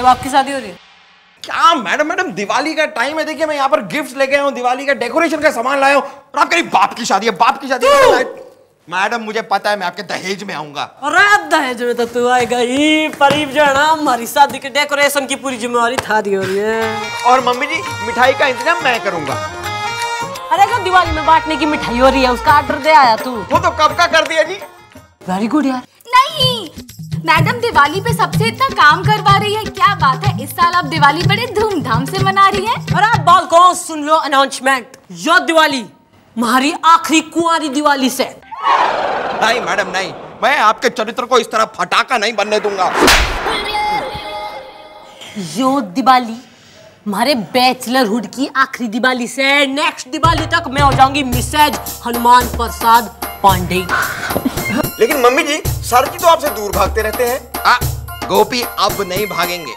जब आपकी शादी हो रही है। क्या मैडम दिवाली का टाइम है, देखिए मैं यहाँ पर गिफ्ट्स लेके आया हूँ, दिवाली का डेकोरेशन का सामान लाया हूँ, और आप कह रही बाप की शादी है, बाप की शादी है। मैडम मुझे पता है मैं आपके दहेज में आऊंगा। अरे दहेज में तो तू आएगा ही, परीब जो है ना हमारी शादी के डेकोरेशन की पूरी जिम्मेवारी था दी हो रही है। और मम्मी जी मिठाई का इंतजाम मैं करूंगा। अरे जो दिवाली में बांटने की मिठाई हो रही है उसका ऑर्डर दे आया तू। वो तो कब का कर दिया जी। वेरी गुड यार। नहीं मैडम दिवाली पे सबसे इतना काम करवा रही है, क्या बात है, इस साल आप दिवाली बड़े धूमधाम से मना रही हैं। अरे बालकों सुन लो अनाउंसमेंट, यो दिवाली हमारी आखिरी कुंवारी दिवाली से। नहीं मैडम नहीं, मैं आपके चरित्र को इस तरह फटाका नहीं बनने दूंगा। यो दिवाली हमारे बैचलरहुड की आखिरी दिवाली से नेक्स्ट दिवाली तक मैं हो जाऊंगी मिसेज हनुमान प्रसाद पांडे। लेकिन मम्मी जी सर जी तो आपसे दूर भागते रहते हैं। गोपी अब नहीं भागेंगे।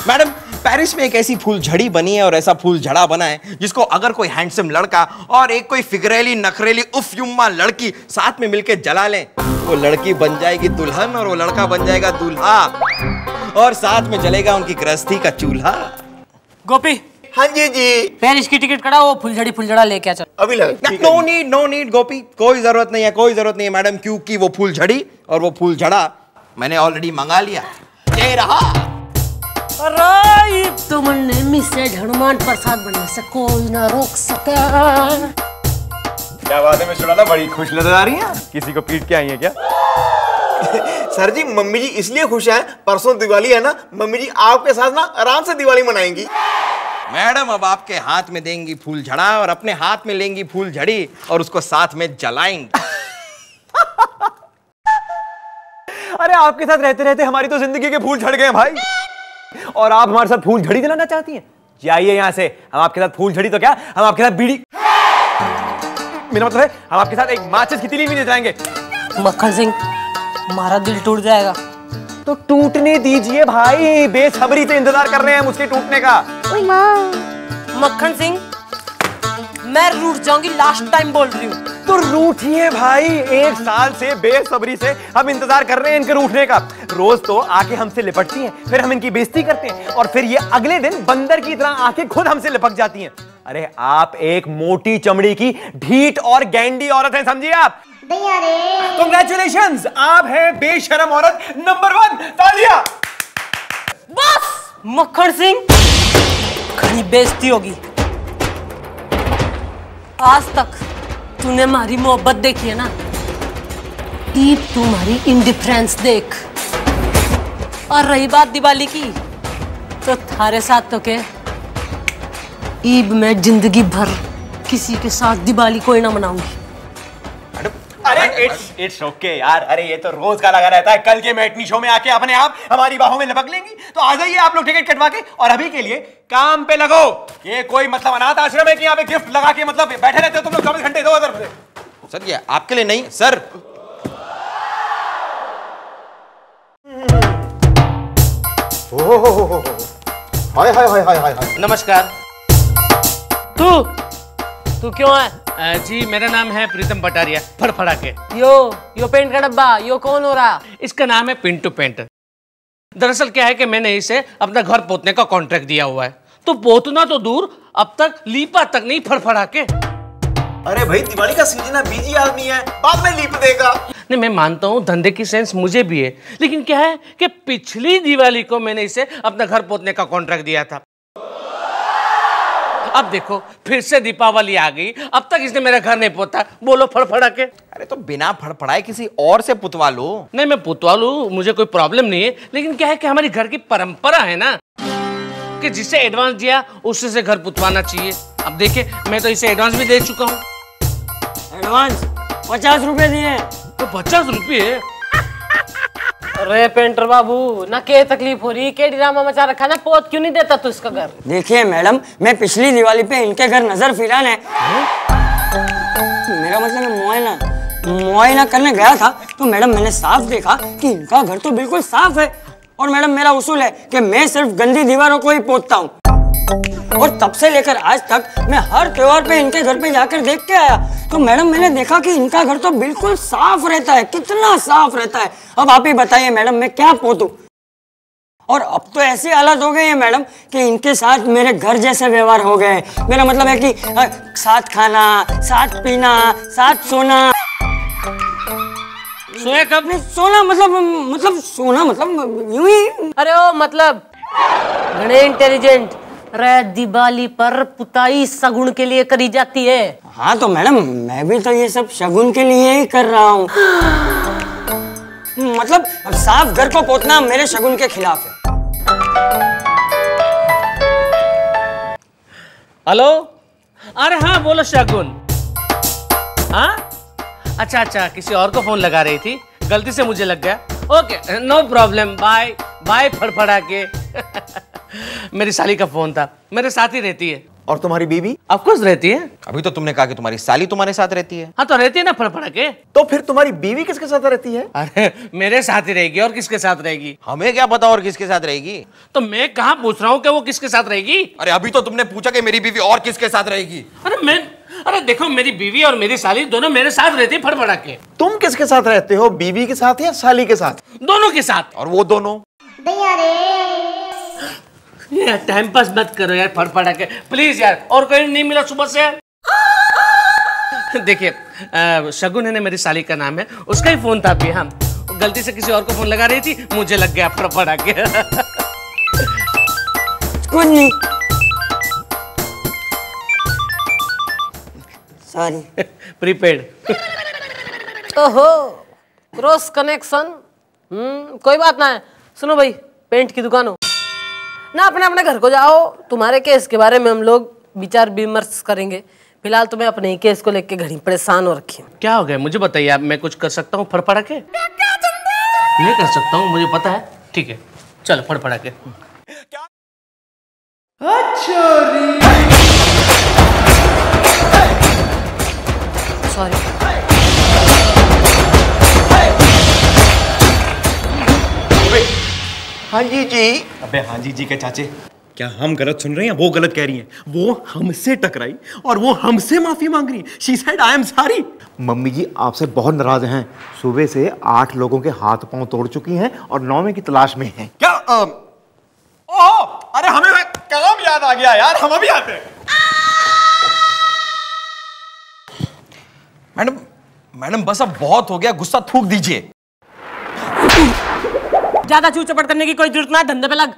मैडम पेरिस में एक ऐसी फूल झड़ी बनी है और ऐसा फूल झड़ा बना है जिसको अगर कोई हैंडसम लड़का और एक कोई फिगरेली नखरेली उफ युम्मा लड़की साथ में मिलकर जला लें, वो लड़की बन जाएगी दुल्हन और वो लड़का बन जाएगा दूल्हा, और साथ में जलेगा उनकी गृहस्थी का चूल्हा। गोपी। हाँ जी जी। पेरिस की टिकट कटा, वो फुलझड़ा लेके आ चल। अभी नो नीड गोपी, कोई जरूरत नहीं है, कोई जरूरत नहीं है मैडम, क्योंकि वो फूल झड़ी और वो फूल झड़ा मैंने ऑलरेडी मंगा लिया। ये रहा। अरे तुमने मिसेज हनुमान प्रसाद बनने से कोई ना रोक सके। क्या बात है मिस्टर लाला, बड़ी खुश नजर आ रही हैं, किसी को पीट के आई हैं क्या? सर जी मम्मी जी इसलिए खुश हैं, परसों दिवाली है ना, मम्मी जी आपके साथ ना आराम से दिवाली मनाएंगी। मैडम अब आपके हाथ में देंगी फूल झड़ा और अपने हाथ में लेंगी फूल झड़ी और उसको साथ में जलाएंगी। अरे आपके साथ रहते रहते हमारी तो जिंदगी के फूल झड़ गए हैं भाई, और आप हमारे साथ फूल झड़ी जलाना चाहती हैं? जाइए यहाँ से, हम आपके साथ फूल झड़ी तो क्या, हम आपके साथ बीड़ी, मेरा मतलब है हम आपके साथ एक माचिस की तीली भी ले जाएंगे। मक्खन सिंह हमारा दिल टूट जाएगा। तो टूटने दीजिए भाई, बेसब्री से इंतजार कर रहे हैं उसके टूटने का। मक्खन सिंह मैं रूठ जाऊंगी, लास्ट टाइम बोल रही हूँ। तो रूठिए भाई, एक साल से बेसब्री से हम इंतजार कर रहे हैं इनके रूठने का। रोज तो आके हमसे लिपटती हैं, फिर हम इनकी बेइज्जती करते हैं और फिर ये अगले दिन बंदर की तरह आके खुद हमसे लिपट जाती हैं। अरे आप एक मोटी चमड़ी की ढीठ और गैंडी औरत हैं, समझिए आप। कांग्रेचुलेशंस, आप हैं बेशरम औरत नंबर 1। तालियां। बस मक्खन सिंह खड़ी बेइज्जती होगी। आज तक तूने हमारी मोहब्बत देखी है ना, ईब तुम्हारी इंडिफरेंस देख। और रही बात दिवाली की, तो थारे साथ तो के ईब में जिंदगी भर किसी के साथ दिवाली कोई ना मनाऊंगी। अरे इट्स ओके यार, अरे ये तो रोज का लगा रहता है। कल के मैटनी शो में आके अपने आप हमारी बाहों में लपक लेंगी, तो आ जाइए आप लोग टिकट कटवा के, और अभी के लिए काम पे लगो। ये कोई मतलब अनाथ आश्रम है कि यहाँ पे गिफ्ट लगा के मतलब बैठे रहते हो तुम लोग 24 घंटे? 2000 रुपए सर ये आपके लिए नहीं सर। हाय हाय हाय हाय हाय। नमस्कार। तू क्यों है? जी मेरा नाम है प्रीतम पटारिया फड़फड़ा के। यो पेंट का डब्बा, यो कौन हो रहा? इसका नाम है पिंटू पेंट। दरअसल क्या है कि मैंने इसे अपना घर पोतने का कॉन्ट्रैक्ट दिया हुआ है, तो पोतना तो दूर अब तक लीपा तक नहीं फड़फड़ा के। अरे भाई दिवाली का सीजन है, बिजी आदमी है, बाद में लीप देगा। नहीं मैं मानता हूँ धंधे की सेंस मुझे भी है, लेकिन क्या है कि पिछली दिवाली को मैंने इसे अपना घर पोतने का कॉन्ट्रैक्ट दिया था। अब देखो फिर से दीपावली आ गई, अब तक इसने मेरा घर नहीं पोता। बोलो फड़फड़ा के। अरे तो बिना फड़फड़ाए किसी और से पुतवा लो। नहीं मैं पुतवा लूं, मुझे कोई प्रॉब्लम नहीं है, लेकिन क्या है कि हमारी घर की परंपरा है ना कि जिसे एडवांस दिया उससे से घर पुतवाना चाहिए। अब देखिए मैं तो इसे एडवांस भी दे चुका हूँ। एडवांस 50 रुपए दिए। तो 50 रुपये? अरे पेंटर बाबू ना के तकलीफ हो रही, के ड्रामा मचा रखा ना, पोत क्यों नहीं देता तू इसका घर? देखिए मैडम, मैं पिछली दिवाली पे इनके घर नजर फिराने, मेरा मतलब मुआयना करने गया था, तो मैडम मैंने साफ देखा कि इनका घर तो बिल्कुल साफ है। और मैडम मेरा उसूल है कि मैं सिर्फ गंदी दीवारों को ही पोतता हूँ, और तब से लेकर आज तक मैं हर त्योहार पे इनके घर पे जाकर देख के आया, तो मैडम मैंने देखा कि इनका घर तो बिल्कुल साफ रहता है। कितना साफ रहता है। अब आप ही बताइए मैडम मैं क्या पोतूं? और अब तो ऐसी हालत हो गई है मैडम कि इनके साथ मेरे घर जैसे व्यवहार हो गए। मेरा मतलब है कि साथ खाना, साथ पीना, साथ सोना। सोया कब? नहीं सोना मतलब सोना मतलब यूं ही। अरे ओ मतलब घने इंटेलिजेंट। रे दिवाली पर पुताई सगुन के लिए करी जाती है। हाँ तो मैडम मैं भी तो ये सब शगुन के लिए ही कर रहा हूँ। मतलब साफ घर को पोतना मेरे शगुन के खिलाफ है। हेलो, अरे हाँ बोलो शगुन। हाँ अच्छा अच्छा, किसी और को फोन लगा रही थी, गलती से मुझे लग गया। Okay no problem, bye bye फड़फड़ा के। मेरी साली का फोन था, मेरे साथ ही रहती है। और तुम्हारी बीवी? ऑफ कोर्स रहती है। अभी तो तुमने कहा कि तुम्हारी साली तुम्हारे साथ रहती है। हाँ तो रहती है ना फड़फड़ा के। तो फिर तुम्हारी बीवी किसके साथ रहती है? अरे मेरे साथ ही रहेगी, और किसके साथ रहेगी? हमें क्या पता और किसके साथ रहेगी। तो मैं कहाँ पूछ रहा हूँ कि वो किसके साथ रहेगी। अरे अभी तो तुमने पूछा कि मेरी बीवी और किसके साथ रहेगी। अरे देखो, मेरी बीवी और मेरी साली दोनों मेरे साथ रहती है फड़फड़ा के। तुम किसके साथ रहते हो, बीवी के साथ या साली के साथ? दोनों के साथ। और वो दोनों? यार टाइम पास मत करो यार फड़फड़ा के, प्लीज यार। और कोई नहीं मिला सुबह से? देखिए शगुन है ना, मेरी साली का नाम है, उसका ही फोन था अभी। हम गलती से किसी और को फोन लगा रही थी, मुझे लग गया फड़फड़ा के। कुछ नहीं, सॉरी। प्रीपेड। ओहो, क्रॉस कनेक्शन। कोई बात ना है। सुनो भाई, पेंट की दुकान हो ना, अपने अपने घर को जाओ। तुम्हारे केस के बारे में हम लोग विचार विमर्श करेंगे। फिलहाल तुम्हें अपने ही केस को लेके घड़ी परेशान हो रखी। क्या हो गया मुझे बताइए आप, मैं कुछ कर सकता हूँ फड़फड़ा के? नहीं कर सकता हूँ, मुझे पता है। ठीक है चलो फड़फड़ा के। सॉरी। हाँ जी जी। अबे हाँ जी के चाचे, क्या हम गलत सुन रहे हैं? वो गलत कह रही हैं। वो हमसे टकराई और वो हमसे माफी मांग रही है। She said I am sorry. Mummy ji आपसे बहुत नाराज हैं। सुबह से 8 लोगों के हाथ पांव तोड़ चुकी हैं और 9वें की तलाश में हैं। क्या? ओह, अरे हमें काम याद आ गया यार, हम अभी आते हैं। मैडम बस अब बहुत हो गया, गुस्सा थूक दीजिए। ज्यादा चू चपड़ करने की कोई जरूरत ना है, धंधे पे लग।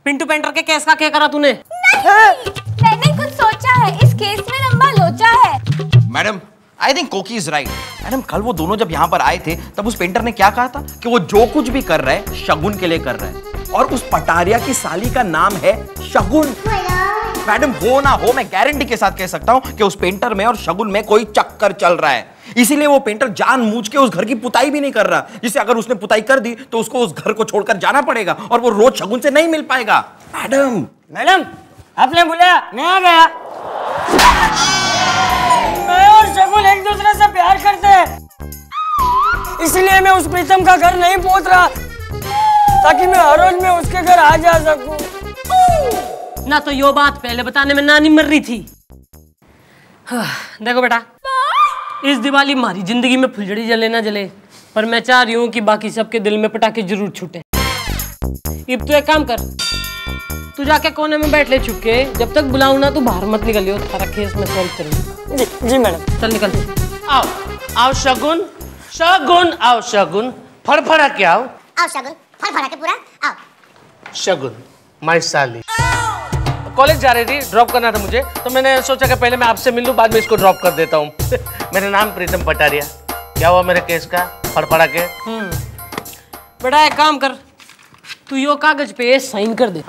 पिंटू पेंटर के केस का क्या करा तूने? मैंने कुछ सोचा है, इस केस में लंबा लोचा है। मैडम आई थिंक कोकी इज राइट। मैडम कल वो दोनों जब यहाँ पर आए थे तब उस पेंटर ने क्या कहा था कि वो जो कुछ भी कर रहा है शगुन के लिए कर रहा है, और उस पटारिया की साली का नाम है शगुन। मैडम हो ना हो, मैं गारंटी के साथ कह सकता हूं कि उस पेंटर में और शगुन में कोई चक्कर चल रहा है। इसीलिए वो पेंटर जानबूझ के उस घर की पुताई भी नहीं कर रहा, जिससे अगर उसने पुताई कर दी तो उसको उस घर को छोड़कर जाना पड़ेगा और वो रोज शगुन से नहीं मिल पाएगा। मैडम आपने बुलाया, मैं आ गया। मैं और शगुन एक दूसरे से प्यार करते हैं, इसलिए मैं उस प्रीतम का घर नहीं पहुंच रहा, ताकि मैं हर रोज में उसके घर आ जा सकूं। ना तो यो बात पहले बताने में नानी मर रही थी। देखो बेटा, इस दिवाली हमारी जिंदगी में फुलझड़ी जले ना जले, पर मैं चाह रही हूँ कि बाकी सबके दिल में पटाखे जरूर छूटे। अब तू एक काम कर, तू जाके कोने में बैठ ले छुप के, जब तक बुलाऊं ना तू बाहर मत निकलियो, सारा केस मैं सॉल्व करूंगी। जी मैडम। चल निकल। आओ आओ शगुन, शगुन आओ शगुन, फड़फड़ा के आओ। आओ शगुन, फड़फड़ा के पूरा आओ। शगुन माय साली कॉलेज जा रही थी, ड्रॉप करना था मुझे, तो मैंने सोचा कि पहले मैं आपसे मिल लूं, बाद में इसको ड्रॉप कर देता हूँ। मेरा नाम प्रीतम पटारिया। क्या हुआ मेरे केस का फड़फड़ा के? बेटा एक काम कर, तू यो कागज पे साइन कर दे।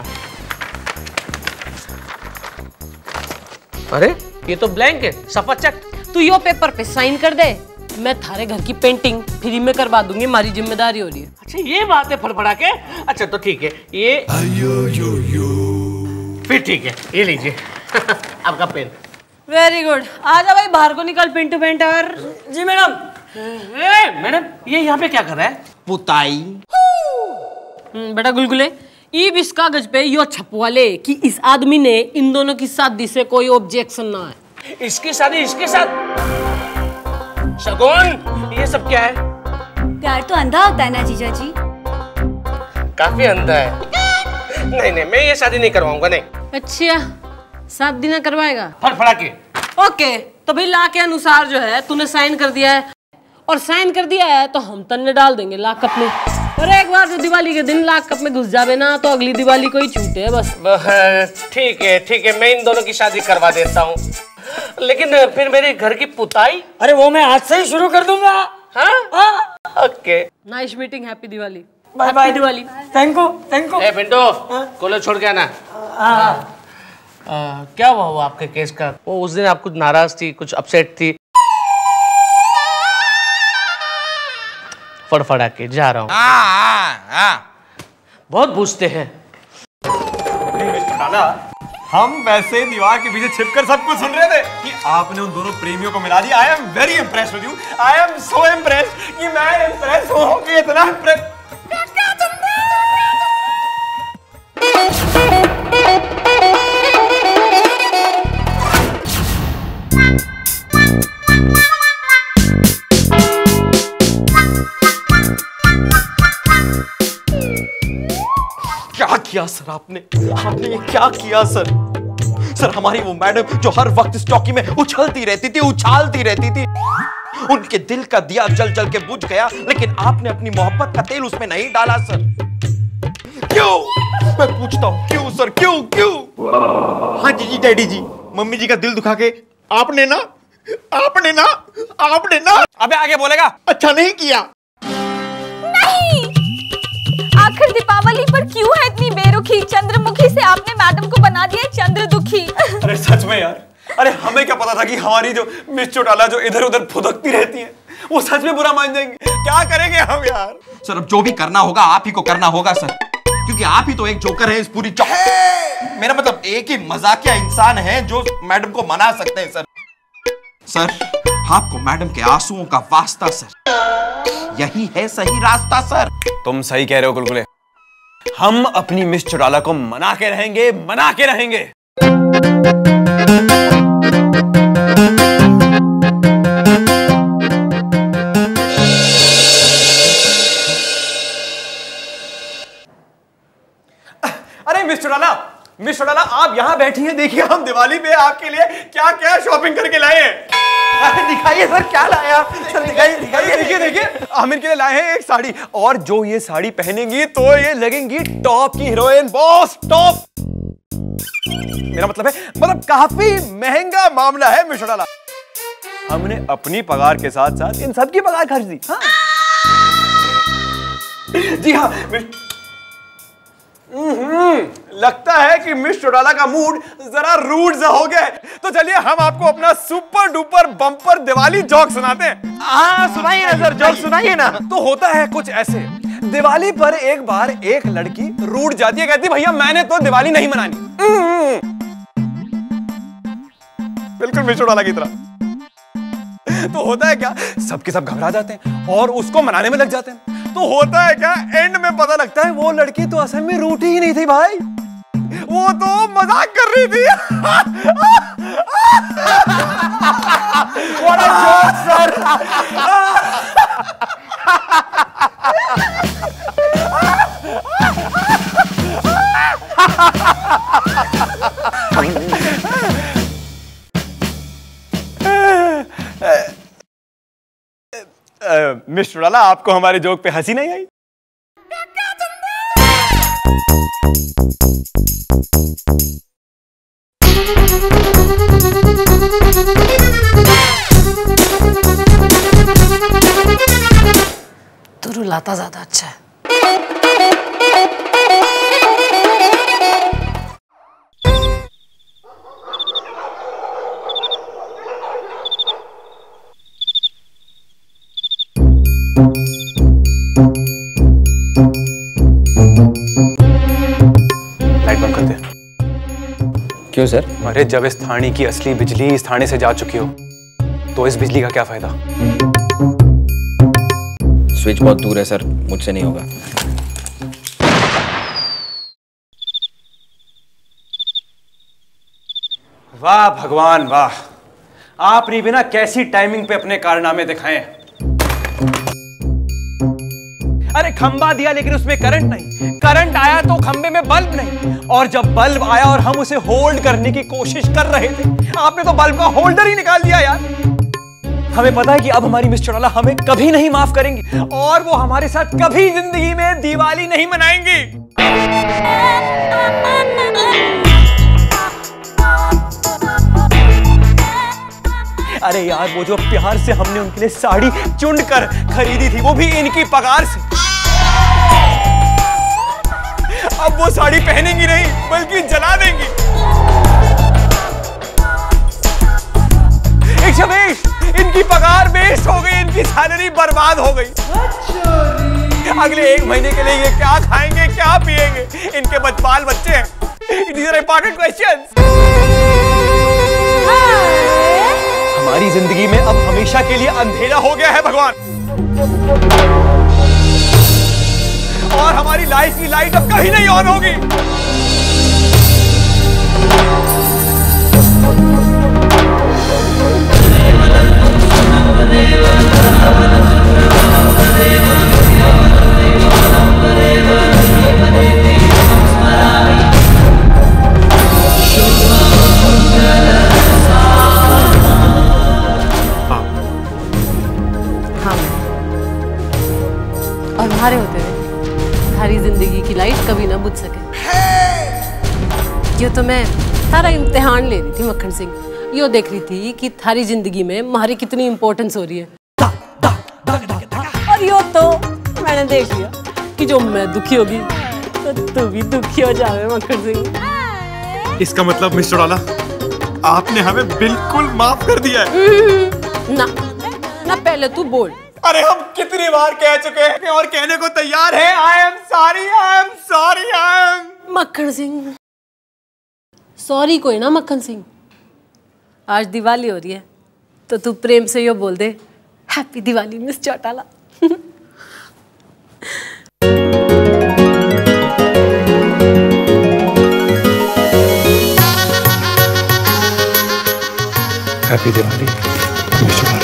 अरे ये तो ब्लैंक है, सफा चेक। तू यो पेपर पे साइन कर दे, मैं थारे घर की पेंटिंग फ्री में करवा दूंगी, हमारी जिम्मेदारी हो रही है। अच्छा ये बात है फड़फड़ा के। अच्छा तो ठीक है, ये फिर ठीक है, ये लीजिए आपका पेन। Very good. आजा भाई बाहर को निकल पिंटू पेंटर। जी मैडम। मैडम ये यहाँ पे क्या कर रहा है? पुताई। बेटा गुलगुले, ई इस कागज पे यो छपवा ले कि इस आदमी ने इन दोनों की शादी से कोई ऑब्जेक्शन ना है। इसकी शादी इसके साथ? शगुन ये सब क्या है? प्यार तो अंधा होता है ना जीजा जी। काफी अंधा है। नहीं नहीं, मैं ये शादी नहीं करवाऊंगा, नहीं। अच्छा, शादी ना करवाएगा? फड़फड़ा के। ओके, तो भाई ला के अनुसार जो है तूने साइन कर दिया है, और साइन कर दिया है तो हम तन्ने डाल देंगे लॉकअप में। और एक बार जो दिवाली के दिन लॉकअप में घुस जावे ना, तो अगली दिवाली को ही छूटे है बस। ठीक है, मैं इन दोनों की शादी करवा देता हूँ, लेकिन फिर मेरे घर की पुताई? अरे वो मैं आज से ही शुरू कर दूंगा। हाँ? Okay, nice meeting, happy Diwali. Bye bye Diwali. Thank you. ए पिंटू, कॉलेज छोड़ के आना। क्या हुआ आपके केस का? वो उस दिन आप कुछ नाराज थी, कुछ अपसेट थी। फड़फड़ा के जा रहा हूँ। बहुत पूछते हैं। हम वैसे दीवार के पीछे छिपकर सब कुछ सुन रहे थे कि आपने उन दोनों प्रेमियों को मिला दिया। I am very impressed with you. I am so impressed कि मैं इम्प्रेस हूं कि इतना इम्प्रेस। क्या किया सर आपने ये क्या किया सर? सर हमारी वो मैडम जो हर वक्त इस चौकी में उछलती रहती थी, उछालती रहती थी, उनके दिल का दिया जल जल के बुझ गया, लेकिन आपने अपनी मोहब्बत का तेल उसमें नहीं डाला सर। क्यों? मैं पूछता हूं क्यों सर, क्यों? हाँ जी डैडी जी, मम्मी जी का दिल दुखा के आपने ना अबे आगे बोलेगा। अच्छा नहीं किया। नहीं, आखिर दीपावली पर क्यों है इतनी बेरुखी? चंद्रमुखी से आपने मैडम को बना दिया चंद्रदुखी। अरे सच में यार, अरे हमें क्या पता था कि हमारी जो मिस चौटाला जो इधर उधर फुदकती रहती है वो सच में बुरा मान जाएंगे। क्या करेंगे हम यार? सर अब जो भी करना होगा आप ही को करना होगा सर, क्योंकि आप ही तो एक जोकर है इस पूरी मेरा मतलब एक ही मजाकिया इंसान है जो मैडम को मना सकते हैं सर। सर आपको मैडम के आंसुओं का वास्ता सर, यही है सही रास्ता सर। तुम सही कह रहे हो गुलगुले, हम अपनी मिस चौटाला को मना के रहेंगे। अरे मिस चौटाला आप यहाँ बैठी हैं, देखिए हम दिवाली पे आपके लिए क्या क्या शॉपिंग करके लाए हैं। दिखाइए सर क्या लाया। सर दिखाइए। देखिए आमिर के लिए लाए हैं एक साड़ी, और जो ये साड़ी पहनेंगी तो ये लगेंगी टॉप की हीरोइन, बॉस टॉप। मेरा मतलब काफी महंगा मामला है मिस चौटाला। हमने अपनी पगार के साथ साथ इन सबकी पगार खर्च दी। हाँ? जी हाँ, लगता है कि मिस चौटाला का मूड जरा रूड सा हो गया है, तो चलिए हम आपको अपना super duper bumper Diwali joke सुनाते हैं। हाँ सुनाइए ना सर, जोक सुनाइए ना। तो होता है कुछ ऐसे, दिवाली पर एक बार एक लड़की रूठ जाती है, कहती भैया मैंने तो दिवाली नहीं मनानी। बिल्कुल मिस चौटाला की तरह। तो होता है क्या, सबके सब घबरा जाते हैं और उसको मनाने में लग जाते हैं। तो होता है क्या, एंड में पता लगता है वो लड़की तो असल में रूठी ही नहीं थी भाई, वो तो मजाक कर रही थी। What a joke, sir! Miss Chautala आपको हमारे जोक पे हंसी नहीं आई? तू रुलाता ज्यादा अच्छा है। क्यों सर? अरे जब इस थाने की असली बिजली इस थाने से जा चुकी हो तो इस बिजली का क्या फायदा? स्विच बहुत दूर है सर, मुझसे नहीं होगा। वाह भगवान वाह, आपने भी ना कैसी टाइमिंग पे अपने कारनामे दिखाए। अरे खंबा दिया लेकिन उसमें करंट नहीं, करंट आया तो खंबे में बल्ब नहीं, और जब बल्ब आया और हम उसे होल्ड करने की कोशिश कर रहे थे, आपने तो बल्ब का होल्डर ही निकाल दिया यार। हमें पता है कि अब हमारी मिस चौटाला हमें कभी नहीं माफ करेंगी और वो हमारे साथ कभी जिंदगी में दिवाली नहीं मनाएंगी। अरे यार, वो जो प्यार से हमने उनके लिए साड़ी चुन कर खरीदी थी, वो भी इनकी पगार से, अब वो साड़ी पहनेंगी नहीं बल्कि जला देंगी। शबेश, इनकी पगार वेस्ट हो गई, इनकी सैलरी बर्बाद हो गई। अगले 1 महीने के लिए ये क्या खाएंगे, क्या पिएंगे? इनके बाल बच्चे हैं। These are important questions। हमारी जिंदगी में अब हमेशा के लिए अंधेरा हो गया है भगवान, और हमारी लाइफ की लाइट अब कहीं नहीं ऑन होगी। और हमारे होते हुए हमारी जिंदगी की लाइट कभी ना बुझ सके। ये तो मैं सारा इम्तिहान ले रही थी मक्खन सिंह, यो देख रही थी कि थारी जिंदगी में हमारी कितनी इंपॉर्टेंस हो रही है। और यो तो मैंने देख लिया कि जो मैं दुखी होगी तो तू भी दुखी हो जावे मक्खन सिंह। इसका मतलब मिस चौटाला, आपने हमें बिल्कुल माफ कर दिया है। ना ना, पहले तू बोल। अरे हम कितनी बार कह चुके हैं और कहने को तैयार हैं, आई am sorry, I am sorry, I am. मक्खन सिंह सॉरी कोई ना मक्खन सिंह, आज दिवाली हो रही है तो तू प्रेम से यो बोल दे, happy Diwali miss Chautala. Happy Diwali miss Chautala.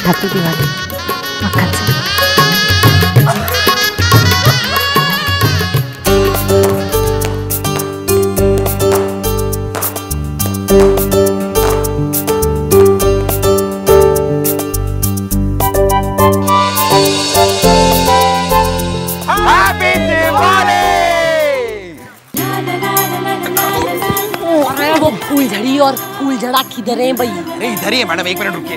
Happy Diwali Makkhan Singh. वो फूल झड़ी और फूल झड़ा किधर है भाई? अरे इधर ही है मैडम, 1 मिनट रुकिए।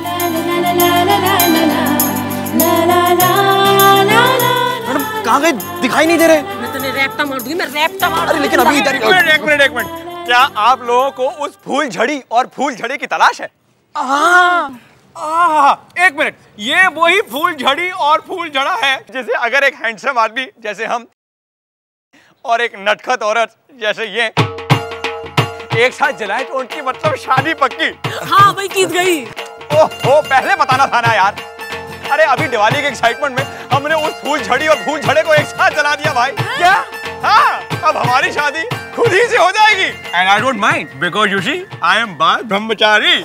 मैडम कहाँ गए, दिखाई नहीं दे रहे। मैं तेरे रैप्टा मार दूंगी, मैं रैप्टा मार। अरे लेकिन अभी इधर ही। एक मिनट, क्या आप लोगों को उस फूल झड़ी और फूल झड़े की तलाश है? एक मिनट, ये वही फूल झड़ी और फूल झड़ा है जैसे अगर एक हैंडसम आदमी जैसे हम और एक नटखट औरत जैसे ये एक साथ जलाए तो उनकी मतलब शादी पक्की। हाँ भाई, जीत गई। ओहो, पहले बताना था ना यार। अरे अभी दिवाली के एक्साइटमेंट में हमने उस फूल झड़ी और फूल झड़े को एक साथ जला दिया भाई। क्या? हाँ, अब हमारी शादी खुद ही से हो जाएगी। And I don't mind because you see I am बाल ब्रह्मचारी।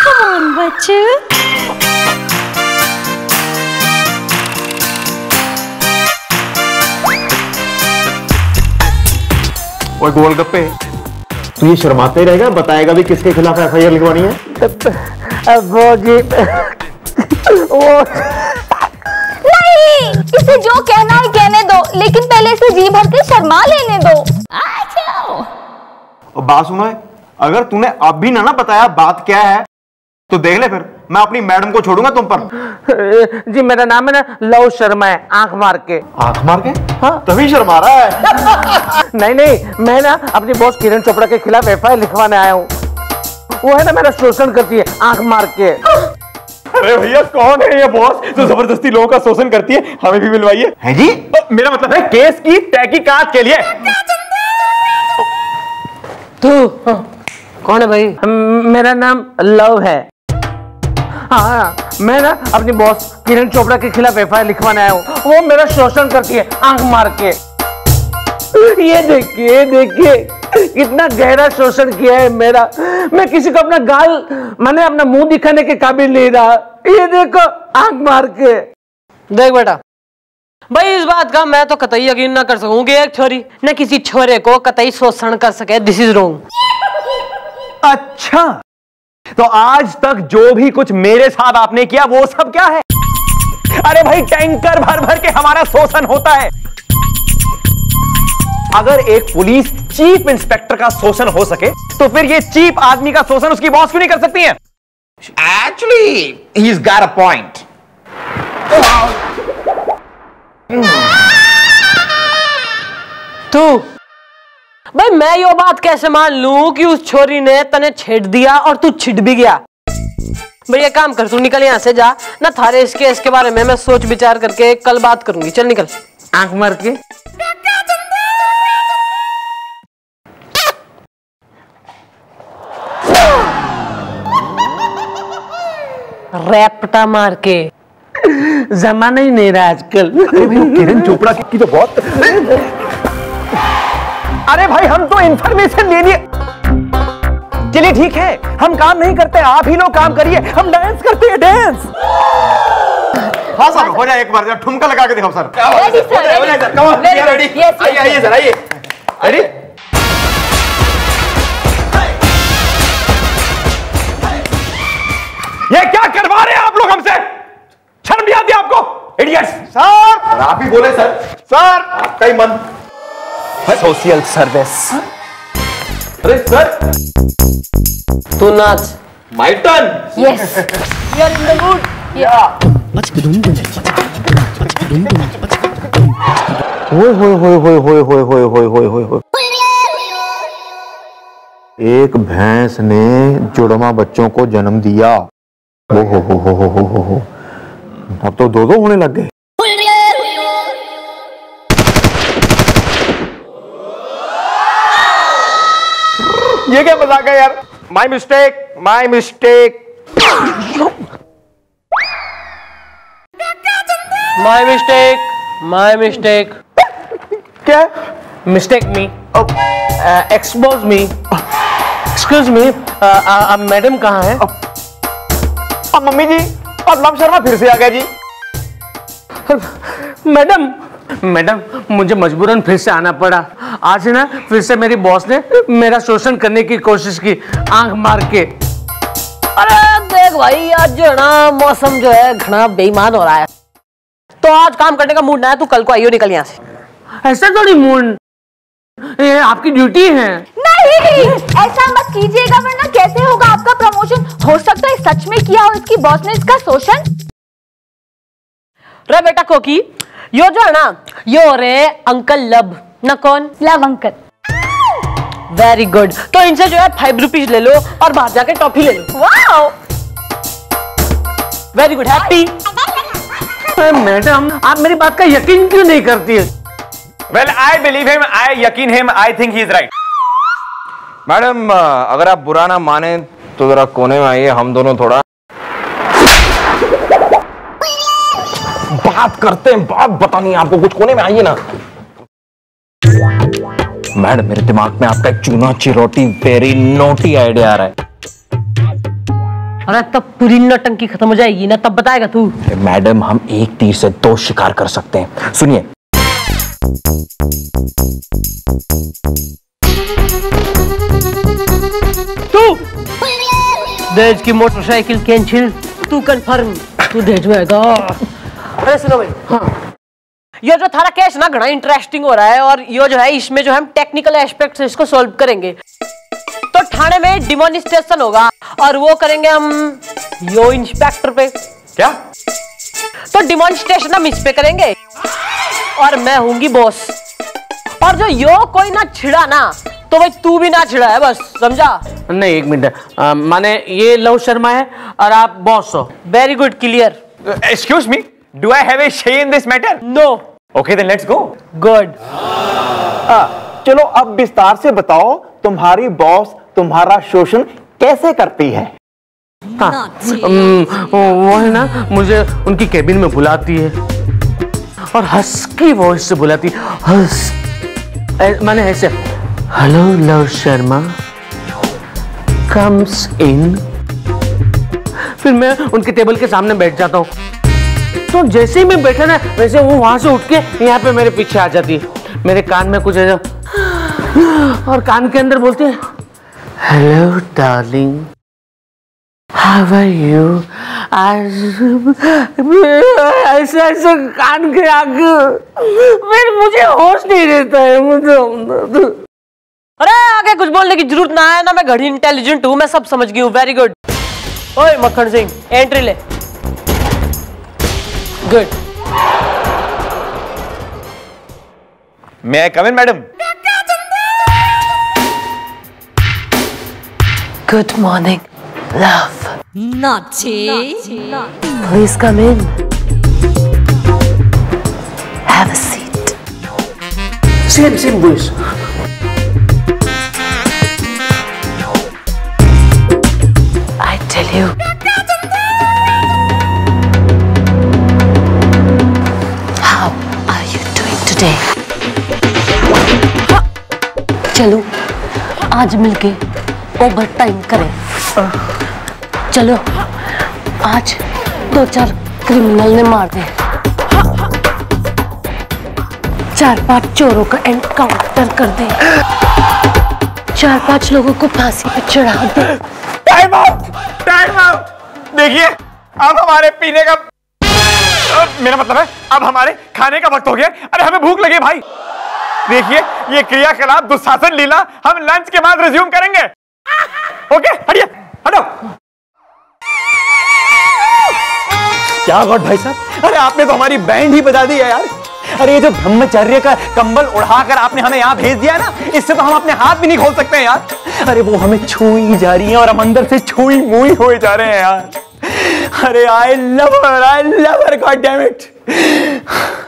Come on, बच्चे। ओए गोलगप्पे, तू ये शर्माते ही रहेगा, बताएगा भी किसके खिलाफ एफआईआर लिखवानी है? वो जी नहीं, इसे जो कहना है कहने दो, लेकिन पहले इसे जी भर के शर्मा लेने दो। और बात सुनो है, अगर तूने अब भी ना बताया बात क्या है तो देख ले, फिर मैं अपनी मैडम को छोड़ूंगा तुम पर। जी मेरा नाम है ना लव शर्मा है, आंख मार के। आंख मार के? हाँ, तभी शर्मा रहा है। नहीं, मैं ना अपनी बॉस किरण चोपड़ा के खिलाफ एफआईआर लिखवाने आया हूँ। वो है ना मेरा शोषण करती है आंख मार के। अरे भैया, कौन है ये बॉस जो जबरदस्ती लोगों का शोषण करती है? हमें भी मिलवाइए। है जी? मेरा मतलब है केस की तहकीकात के लिए। तू कौन है भाई? मेरा नाम लव है। हाँ, मैं ना अपनी बॉस किरण चोपड़ा के खिलाफ एफआईआर लिखवाने आया हूँ। वो मेरा शोषण करती है आंख मार के। ये देखिए कितना गहरा शोषण किया है मेरा। मैं किसी को अपना मैंने अपना मुंह दिखाने के काबिल नहीं रहा। ये देखो आंख मार के। देख बेटा भाई, इस बात का मैं तो कतई यकीन ना कर सकूं कि एक छोरी न किसी छोरे को कतई शोषण कर सके। This is wrong. अच्छा, तो आज तक जो भी कुछ मेरे साथ आपने किया वो सब क्या है? अरे भाई, टैंकर भर भर के हमारा शोषण होता है। अगर एक पुलिस चीफ इंस्पेक्टर का शोषण हो सके तो फिर ये चीप आदमी का शोषण उसकी बॉस क्यों नहीं कर सकती है? Actually, he's got a point. तू भाई, मैं ये बात कैसे मान लूं कि उस छोरी ने तने छेड़ दिया और तू छिड़ भी गया? भैया काम कर, तू निकल यहां से जा ना। थारे इस केस के बारे में मैं सोच विचार करके कल बात करूंगी। चल निकल आंख मार के। रैपटा मार के। जमाना ही नहीं रहा आजकल। किरण चोपड़ा की तो बहुत। अरे भाई, हम तो इंफॉर्मेशन ले लिए। चलिए ठीक है, हम काम नहीं करते, आप ही लोग काम करिए। हम डांस करते हैं, डांस। हाँ सर, हो जाए एक बार ठुमका लगा के दिखाओ sir. Ready, sir, ready. Come on, we are ready. Yes, yes, आइए सर, आइए। रेडी? ये क्या करवा रहे हैं आप लोग हमसे? शर्म नहीं आती आपको? इडियट्स। सर आप ही बोले सर। सर आपका ही मन। Social service. अरे सर, तू नाच। My turn. Yes. You are in the mood? एक भैंस ने जुड़वा बच्चों को जन्म दिया। ओ हो। अब तो दो होने लग गए। ये क्या मजाक है यार? My mistake. My mistake. क्या? Mistake me. Expose me. Excuse me, madam कहाँ है? अब मम्मी जी, पद्मम शर्मा फिर से आ गया जी। मैडम मुझे मजबूरन फिर से आना पड़ा। आज ना फिर से मेरी बॉस ने मेरा शोषण करने की कोशिश की आंख मार के। अरे देख भाई, आज जो है ना मौसम जो है घना बेईमान हो रहा है, तो आज काम करने का मूड ना है। तू कल को आइयो, निकल यहाँ से। ऐसा थोड़ी मूड, ये आपकी ड्यूटी है। नहीं, ऐसा मत कीजिएगा वरना कैसे होगा आपका प्रमोशन? हो सकता है सच में किया हो इसकी बॉस ने इसका शोषण। रे बेटा कोकी, यो जो है ना, यो रे अंकल लब ना। कौन? Love uncle. Very good. तो इनसे जो है 5 रुपीज ले लो और बाहर जाके टॉफी ले लो। Wow, very good. Happy? Madam आप मेरी बात का यकीन क्यों नहीं करती है? Well, I believe him, I यकीन him, I think he is right. Madam अगर आप बुरा ना माने तो जरा कोने में आइए, हम दोनों थोड़ा बात करते हैं। बात बतानी है आपको, कुछ कोने में आइए ना। मैडम मेरे दिमाग में आपका एक चूना चिरोटी वेरी नोटी आइडिया आ रहा है। अरे तब पूरी नौटंकी खत्म हो जाएगी ना, तब बताएगा तू। मैडम हम एक तीर से 2 शिकार कर सकते हैं। सुनिए, तू देज की मोटरसाइकिल कैंसिल। तू कंफर्म, तू देज में आएगा। अरे सुनो भाई, हाँ, ये जो थारा केस ना घना इंटरेस्टिंग हो रहा है और ये जो है इसमें जो हम टेक्निकल एस्पेक्ट इसको सॉल्व करेंगे। तो थाने में डिमोनिस्ट्रेशन होगा और वो करेंगे हम यो इंस्पेक्टर पे। क्या? तो डिमोनिस्ट्रेशन हम इस पे करेंगे और मैं होंगी बॉस। और जो यो कोई ना छिड़ा ना, तो भाई तू भी ना छिड़ा है, बस समझा? नहीं, एक मिनट, माने ये लव शर्मा है और आप बॉस हो। Very good, clear. Excuse me, do I have a say in this matter? No. Okay then let's go. Good. चलो अब विस्तार से बताओ, तुम्हारी बॉस तुम्हारा शोषण कैसे करती है? हाँ, वो है ना, मुझे उनकी केबिन में बुलाती है और हस्की वॉइस से बुलाती है, माने ऐसे, hello love Sharma comes in. फिर मैं उनके टेबल के सामने बैठ जाता हूँ, तो जैसे ही मैं बैठा ना वैसे वो वहां से उठ के यहाँ पे मेरे पीछे आ जाती है, मेरे कान में कुछ ऐसा, और कान के अंदर बोलते हैं, hello darling how are you. ऐसे ऐसे कान के आगे फिर मुझे होश नहीं रहता है, मुझे। अरे आगे कुछ बोलने की जरूरत ना है ना, मैं घड़ी इंटेलिजेंट हूँ, मैं सब समझ गई हूँ। Very good. ओए मक्खन सिंह एंट्री ले। गुड। मैं I come in madam? Good morning love. Naughty. Please come in. Have a seat. Same voice. I tell you. How are you doing today? चलो आज मिलके ओवर टाइम करें। चलो आज 2-4 क्रिमिनल ने मार दे, 4-5 चोरों का एनकाउंटर कर दे, 4-5 लोगों को फांसी पे चढ़ा दे। Time out, time out. देखिए अब हमारे पीने का, मेरा मतलब है अब हमारे खाने का वक्त हो गया। अरे हमें भूख लगी भाई। देखिए ये क्रियाकलाप दुशासन लीला हम लंच के बाद रिज्यूम करेंगे। ओके हटिए, हटो। क्या गॉड भाई साहब, अरे आपने तो हमारी बैंड ही बजा दी है यार। अरे ये जो ब्रह्मचर्य का कंबल उड़ाकर आपने हमें यहाँ भेज दिया ना, इससे तो हम अपने हाथ भी नहीं खोल सकते हैं यार। अरे वो हमें छुई जा रही है और हम अंदर से छुई मुई हुए जा रहे हैं यार। अरे I love her, god damn it.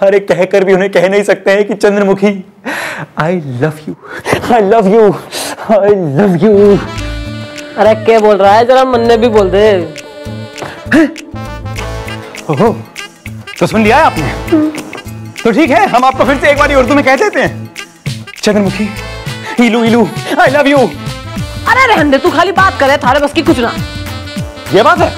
अरे कहकर भी उन्हें कह नहीं सकते हैं कि चंद्रमुखी आई love you, I love you, I love you. अरे क्या बोल रहा है, जरा मन में भी बोल दे। ओहो, तो सुन लिया है आपने? तो ठीक है, हम आपको फिर से एक बार उर्दू में कह देते हैं, चंद्रमुखी इलू इलू आई लव यू। अरे रहने दे, तू खाली बात करे, थारे बस की कुछ ना। ये बात है।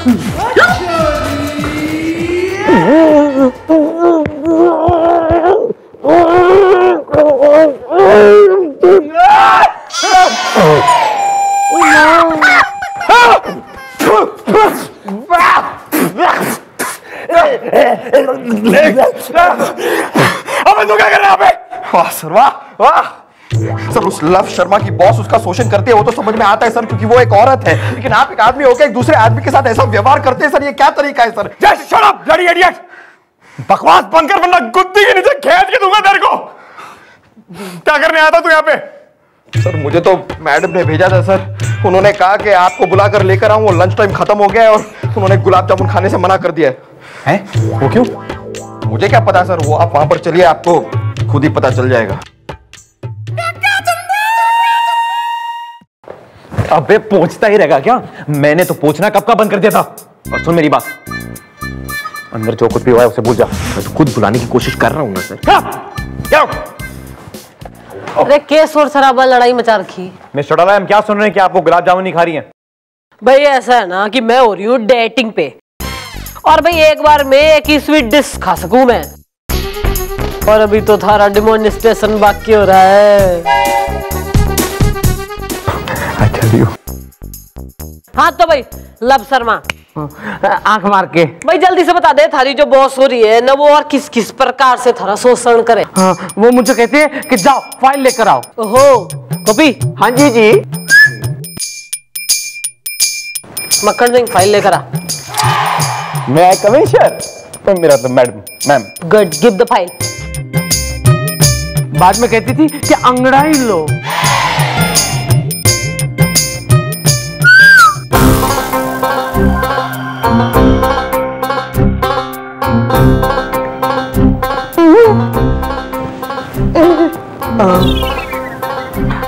अब तो क्या कर रहे हैं आप? वाह सर, वाह वाह सर। उस लव शर्मा की बॉस उसका शोषण करती है, वो तो समझ में आता है सर, क्योंकि वो एक औरत है। लेकिन आप एक आदमी होकर एक दूसरे आदमी के साथ ऐसा व्यवहार करते हैं सर, ये क्या तरीका है sir? Just shut up bloody idiot. बकवास बंद कर वरना गुद्दी के नीचे खींच के दूंगा तेरे को। क्या करने आया था तू यहाँ पे? सर मुझे तो मैडम ने भेजा था सर, उन्होंने कहा कि आपको बुलाकर लेकर आऊं, वो लंच टाइम खत्म हो गया है और उन्होंने गुलाब जामुन खाने से मना कर दिया है। वो क्यों? मुझे क्या पता सर, वो आप वहां पर चलिए, आपको खुद ही पता चल जाएगा। अबे पूछता ही रहेगा क्या? मैंने तो पूछना कब का बंद कर दिया था। और सुन मेरी बात, अंदर जो कुछ भी हुआ है उसे भूल जा, मैं तो खुद बुलाने की कोशिश कर रहा हूं ना सर। क्या? अरे केस और शराबा लड़ाई मचा रखी। मिस्टर डोला, हम क्या सुन रहे हैं कि आपको गुलाब जामुन नहीं खा रही हैं? भाई ऐसा है ना कि मैं हो रही हूँ डेटिंग पे, और भाई एक बार में एक ही स्वीट डिश खा सकूं मैं, और अभी तो थारा डेमोन्स्ट्रेशन बाकी हो रहा है। I tell you. हाँ तो भाई लव शर्मा आंख मार के भाई जल्दी से बता दे, थारी जो बॉस हो रही है ना, वो और किस किस प्रकार से थारा शोषण करे। हाँ, वो मुझे कहते हैं कि जाओ फाइल लेकर आओ। ओहो कॉपी। हाँ जी जी। मक्खन सिंह फाइल लेकर आ। मैं आई कम इन सर? तो मेरा तो madam ma'am. Good, give the file. बाद में कहती थी कि अंगड़ाई लो।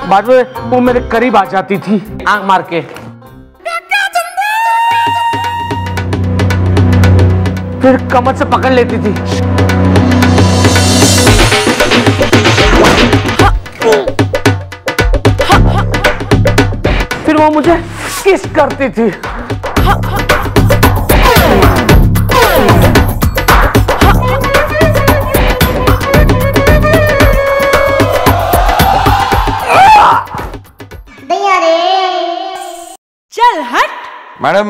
बाद में वो मेरे करीब आ जाती थी आंख मार के। फिर कमर से पकड़ लेती थी। फिर वो मुझे किस करती थी। चल हट। मैडम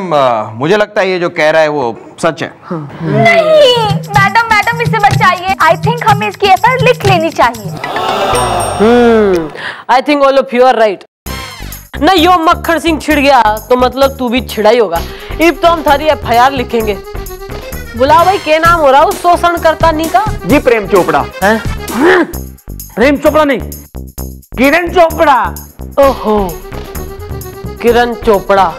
मुझे लगता है ये जो कह रहा है वो सच है। नहीं मैडम, मैडम इसे बचाइए। आई थिंक हमें इसकी एफआईआर लिख लेनी चाहिए। I think all of you are right. ना यो मक्खन सिंह छिड़ गया तो मतलब तू भी छिड़ा ही होगा। इब तो हम थारी एफआईआर लिखेंगे। बुला भाई क्या नाम हो रहा उस शोषण करता नहीं का? जी प्रेम चोपड़ा। है? प्रेम चोपड़ा नहीं, किरण चोपड़ा। ओहो, Kiran Chopra.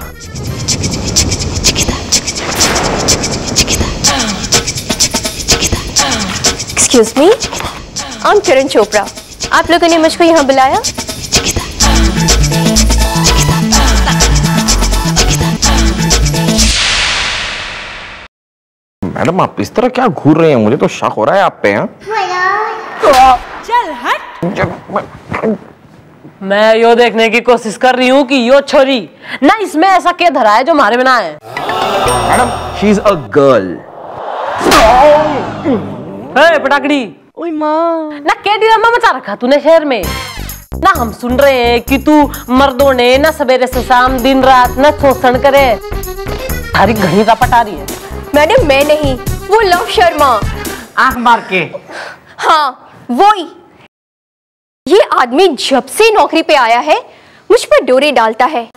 Excuse me, I am Kiran Chopra. आप लोगों ने मुझको यहाँ बुलाया? मैडम आप इस तरह क्या घूर रहे हैं? मुझे तो शक हो रहा है आप पे। चल हट। मैं यो देखने की कोशिश कर रही हूँ कि यो छोरी ना इसमें ऐसा क्या धरा है जो हमारे में ना है। Madam she is a girl. पटाखड़ी ना क्या ड्रामा मचा रखा तूने शहर में? ना हम सुन रहे हैं कि तू मर्दों ने ना सवेरे से शाम दिन रात ना शोषण करे। थारी घड़ी रपट आ रही है। मैडम मैं नहीं, वो लव शर्मा। आंख मार के। हाँ वो ही। ये आदमी जब से नौकरी पे आया है मुझ पर डोरे डालता है,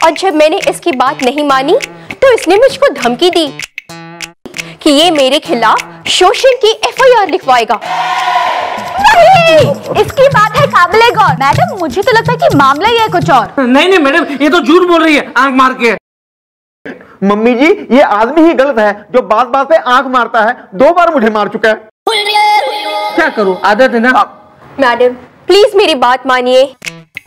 और जब मैंने इसकी बात नहीं मानी तो इसने मुझको धमकी दी कि ये मेरे खिलाफ शोषण की एफआईआर लिखवाएगा। नहीं, इसकी बात है काबिले गौर। मैडम मुझे तो लगता है कि मामला ही है कुछ और। नहीं नहीं मैडम, ये तो झूठ बोल रही है आंख मार के। मम्मी जी ये आदमी ही गलत है जो बात बात पे आंख मारता है। 2 बार मुझे मार चुका है। क्या करूं, आदत है ना। मैडम प्लीज मेरी बात मानिए।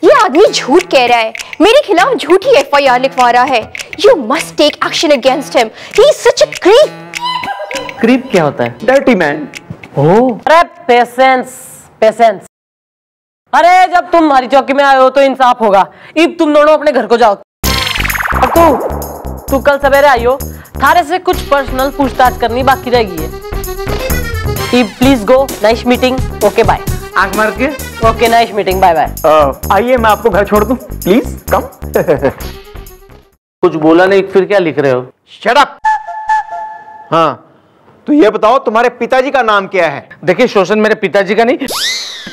ये आदमी झूठ कह रहा है, मेरे खिलाफ झूठी एफआईआर लिखवा रहा है। You must take action against him. He is such a creep. Creep क्या होता है? Dirty man. अरे पेशेंस पेशेंस। अरे जब तुम हमारी चौकी में आए हो तो इंसाफ होगा। अब तुम दोनों अपने घर को जाओ। अब तू कल सवेरे आई हो, थारे से कुछ पर्सनल पूछताछ करनी बाकी रहेगी है। Please go, nice meeting, okay bye. आंख मार के। Okay nice meeting, bye bye. आइए मैं आपको घर छोड़ दूं प्लीज कम। कुछ बोला नहीं फिर क्या लिख रहे हो? Shut up. हाँ तो ये बताओ तुम्हारे पिताजी का नाम क्या है? देखिए शोषण मेरे पिताजी का नहीं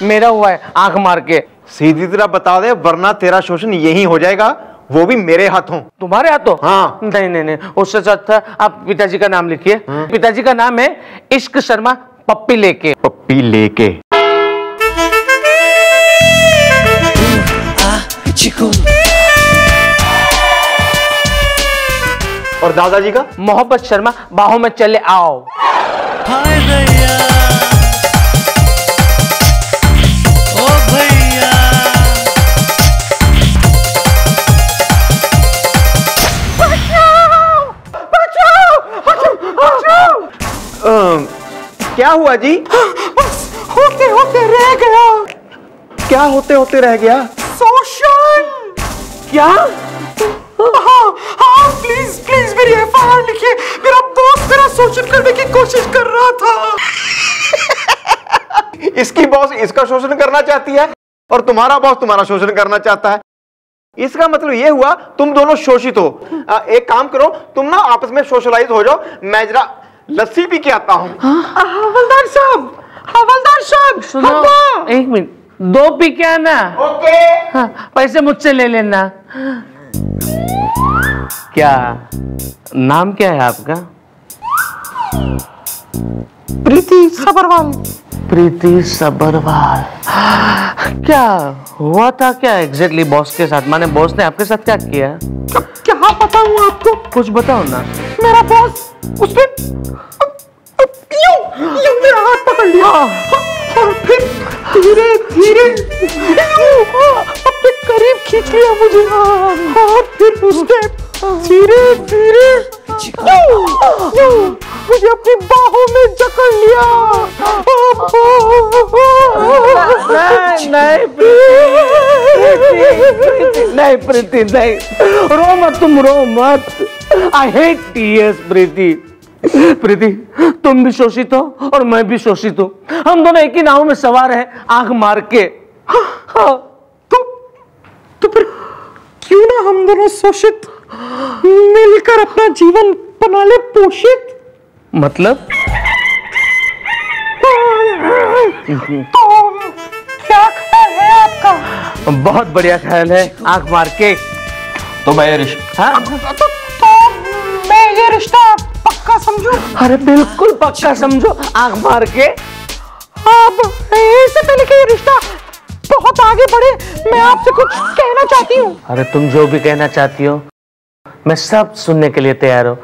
मेरा हुआ है, आंख मार के। सीधी तरह बता दे वरना तेरा शोषण यही हो जाएगा, वो भी मेरे हाथों। तुम्हारे हाथों? हाँ। नहीं नहीं नहीं, उससे अच्छा आप पिताजी का नाम लिखिए। पिताजी का नाम है इश्क शर्मा पप्पी लेके। पप्पी लेके। और दादाजी का? मोहब्बत शर्मा बाहों में चले आओ। हाय भैया ओ भैया क्या हुआ जी? होते होते रह गया। क्या होते होते रह गया? शोषण। क्या? हाँ प्लीज प्लीज मेरी एफआईआर लिखिए। मेरा बॉस मेरा शोषण करने की कोशिश कर रहा था। इसकी बॉस इसका शोषण करना चाहती है और तुम्हारा बॉस तुम्हारा शोषण करना चाहता है। इसका मतलब ये हुआ तुम दोनों शोषित हो। एक काम करो तुम ना आपस में सोशलाइज हो जाओ। मैं जरा लस्सी पी के आता हूँ। हवलदार साहब, हवलदार साहब सुनो, एक मिनट, 2 पी के आना। ओके। हाँ, पैसे मुझसे ले लेना। क्या नाम क्या है आपका? प्रीति सबरवाल। प्रीति सबरवाल। क्या हुआ था क्या एग्जैक्टली बॉस के साथ? माने बॉस ने आपके साथ क्या किया? क्या बताऊं आपको? कुछ बताओ ना। मेरा बॉस उसने यूं मेरा हाथ पकड़ लिया और फिर धीरे धीरे अपने करीब खींच लिया मुझे और फिर उसने धीरे धीरे मुझे अपनी बाहों में जकड़ लिया। नहीं प्रीति नहीं, रो मत, तुम रो मत। आई हेट टीयर्स प्रीति। प्रीति तुम भी शोषित हो और मैं भी शोषित हूँ, हम दोनों एक ही नाव में सवार हैं आंख मार के। तो फिर क्यों ना हम दोनों शोषित मिलकर अपना जीवन बना ले पोषित। मतलब क्या ख्याल है आपका? बहुत बढ़िया ख्याल है, आंख मार के। तो मैं ये रिश्ता मैं ये रिश्ता पक्का समझो। अरे बिल्कुल पक्का समझो, आंख मार के। अब इससे पहले कि ये रिश्ता बहुत आगे बढ़े, मैं आपसे कुछ कहना चाहती हूँ। अरे तुम जो भी कहना चाहती हो मैं सब सुनने के लिए तैयार हूँ,